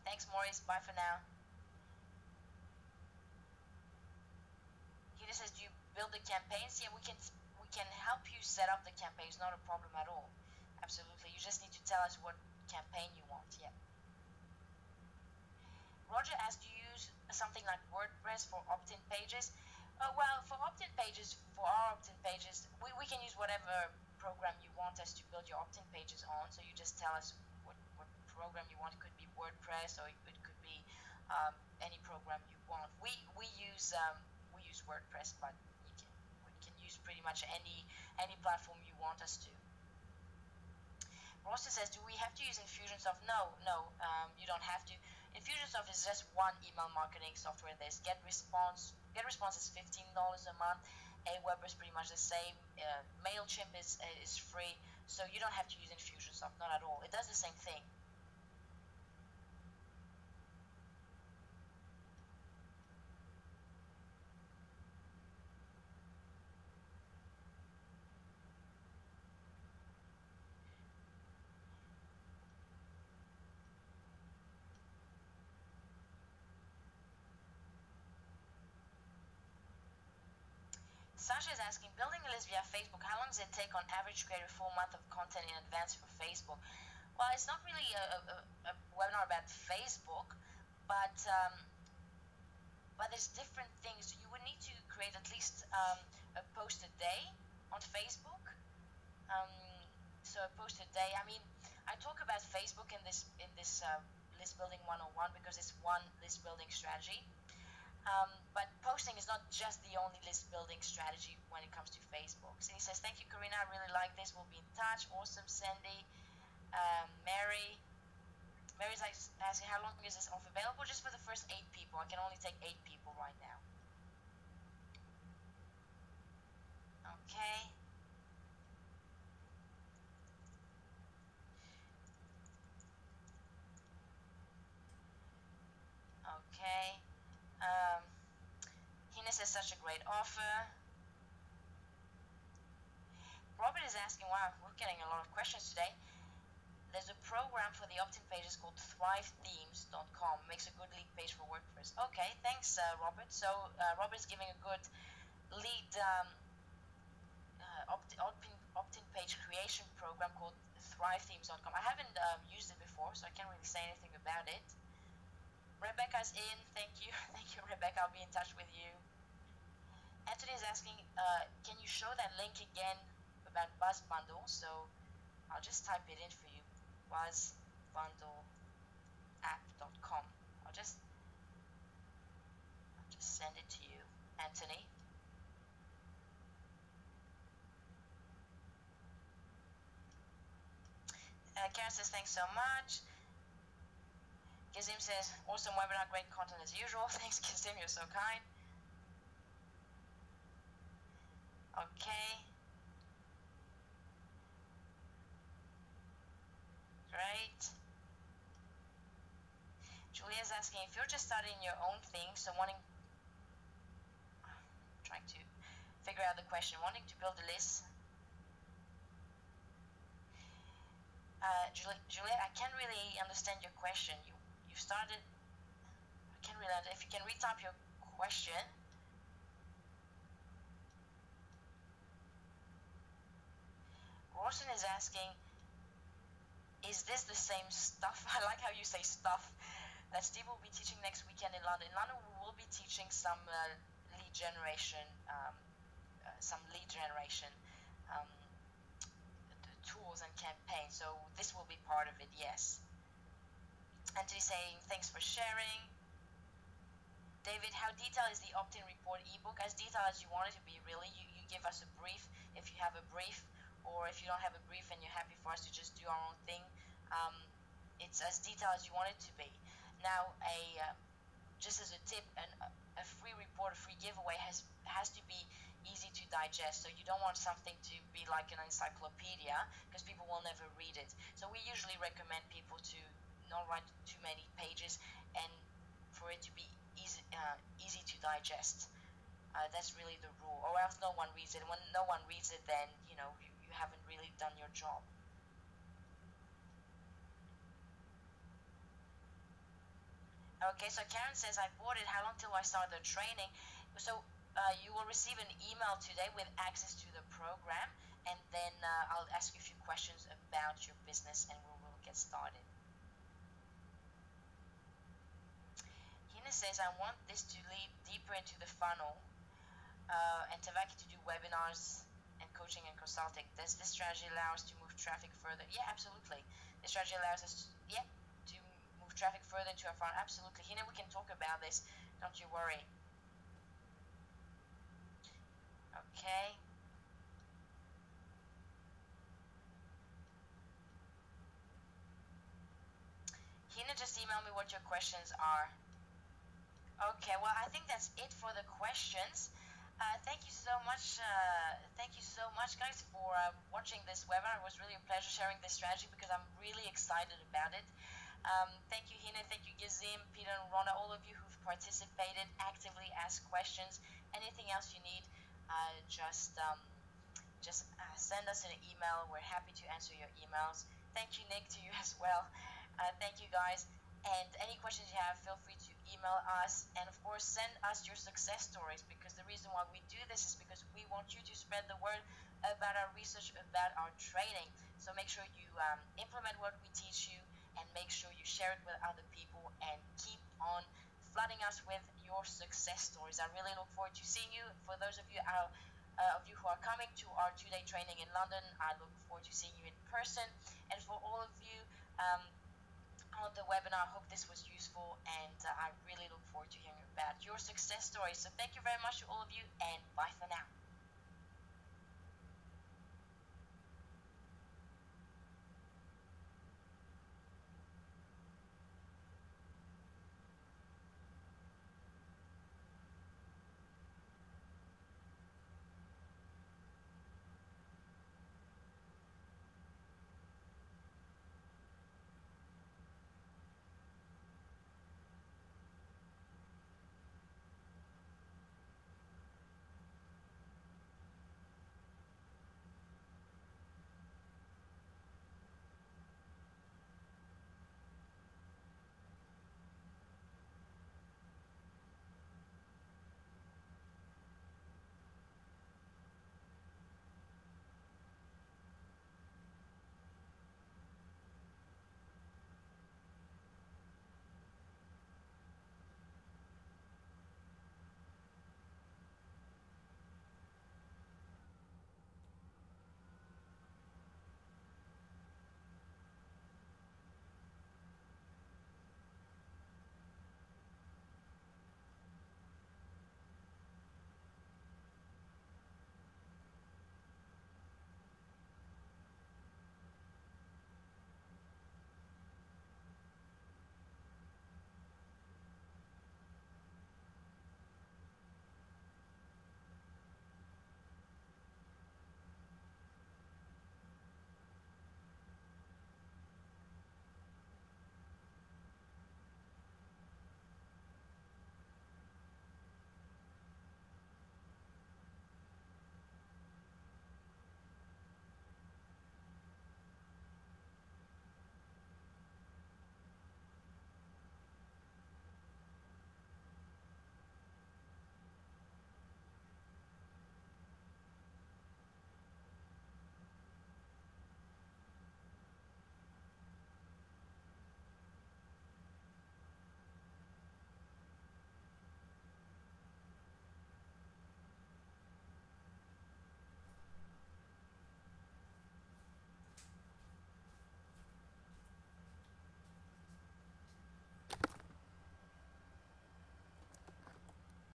Thanks, Maurice. Bye for now. He says, do you build the campaigns? Yeah, we can help you set up the campaigns, not a problem at all. Absolutely. You just need to tell us what campaign you want, yeah. Roger asked, do you use something like WordPress for opt-in pages? Well, for opt-in pages, for our opt-in pages, we can use whatever program you want us to build your opt-in pages on. So you just tell us what program you want. It could be WordPress or it could be any program you want. We use WordPress, but we can use pretty much any platform you want us to. Roster says, do we have to use Infusionsoft? No, you don't have to. Infusionsoft is just one email marketing software. There's GetResponse. GetResponse is $15 a month. Aweber is pretty much the same. MailChimp is free, so you don't have to use Infusionsoft, not at all. It does the same thing. Sasha is asking, building a list via Facebook, how long does it take on average to create a full month of content in advance for Facebook? Well, it's not really a webinar about Facebook, but there's different things. You would need to create at least a post a day on Facebook. So a post a day. I mean, I talk about Facebook in this list building 101 because it's one list building strategy. But posting is not just the only list building strategy when it comes to Facebook. Cindy says, thank you, Karina. I really like this. We'll be in touch. Awesome, Sandy. Mary's asking, how long is this offer available? Just for the first 8 people. I can only take 8 people right now. Okay. Okay. Hines is such a great offer. Robert is asking, wow, we're getting a lot of questions today. There's a program for the opt-in pages called thrivethemes.com. Makes a good lead page for WordPress. Okay, thanks, Robert. So Robert's giving a good lead opt-in page creation program called thrivethemes.com. I haven't used it before, so I can't really say anything about it. Rebecca's in. Thank you. Thank you, Rebecca. I'll be in touch with you. Anthony is asking, can you show that link again about Buzz Bundle? So I'll just type it in for you. BuzzBundleApp.com. I'll just send it to you, Anthony. Karen says, thanks so much. Kazim says, awesome webinar, great content as usual. Thanks, Kazim, you're so kind. Okay. Great. Julia's asking, if you're just starting your own thing, so trying to figure out the question, wanting to build a list. Juliet, I can't really understand your question. You started. I can't really. If you can retype your question. Rawson is asking, is this the same stuff? I like how you say stuff. That Steve will be teaching next weekend in London. In London, we will be teaching some lead generation, tools and campaigns. So this will be part of it, yes. Anthony saying, thanks for sharing. David, how detailed is the opt-in report ebook? As detailed as you want it to be, really. You give us a brief if you have a brief, or if you don't have a brief and you're happy for us to just do our own thing. It's as detailed as you want it to be. Now, just as a tip, a free report, a free giveaway has to be easy to digest. So you don't want something to be like an encyclopedia, because people will never read it. So we usually recommend people to not write too many pages, and for it to be easy to digest. That's really the rule, or else no one reads it. When no one reads it, then you haven't really done your job. Okay, so Karen says, I bought it. How long till I start the training? So you will receive an email today with access to the program, and then I'll ask you a few questions about your business, and we will get started. Hina says, I want this to lead deeper into the funnel, and Tavaki to do webinars and coaching and consulting. Does this strategy allow us to move traffic further? Yeah, absolutely. This strategy allows us to move traffic further into our farm. Absolutely. Hina, we can talk about this. Don't you worry. Okay. Hina, just email me what your questions are. Okay, well, I think that's it for the questions. Thank you so much. Thank you so much, guys, for watching this webinar. It was really a pleasure sharing this strategy because I'm really excited about it. Thank you, Hina. Thank you, Gizim, Peter, and Rona, all of you who've participated, actively asked questions. Anything else you need, just send us an email. We're happy to answer your emails. Thank you, Nick, to you as well. Thank you, guys. And any questions you have, feel free to email us. And of course, send us your success stories, because the reason why we do this is because we want you to spread the word about our research, about our training. So make sure you implement what we teach you, and make sure you share it with other people, and keep on flooding us with your success stories. I really look forward to seeing you. For those of you who are coming to our 2-day training in London, I look forward to seeing you in person. And for all of you on the webinar, I hope this was useful, and I really look forward to hearing about your success stories. So thank you very much to all of you, and bye for now.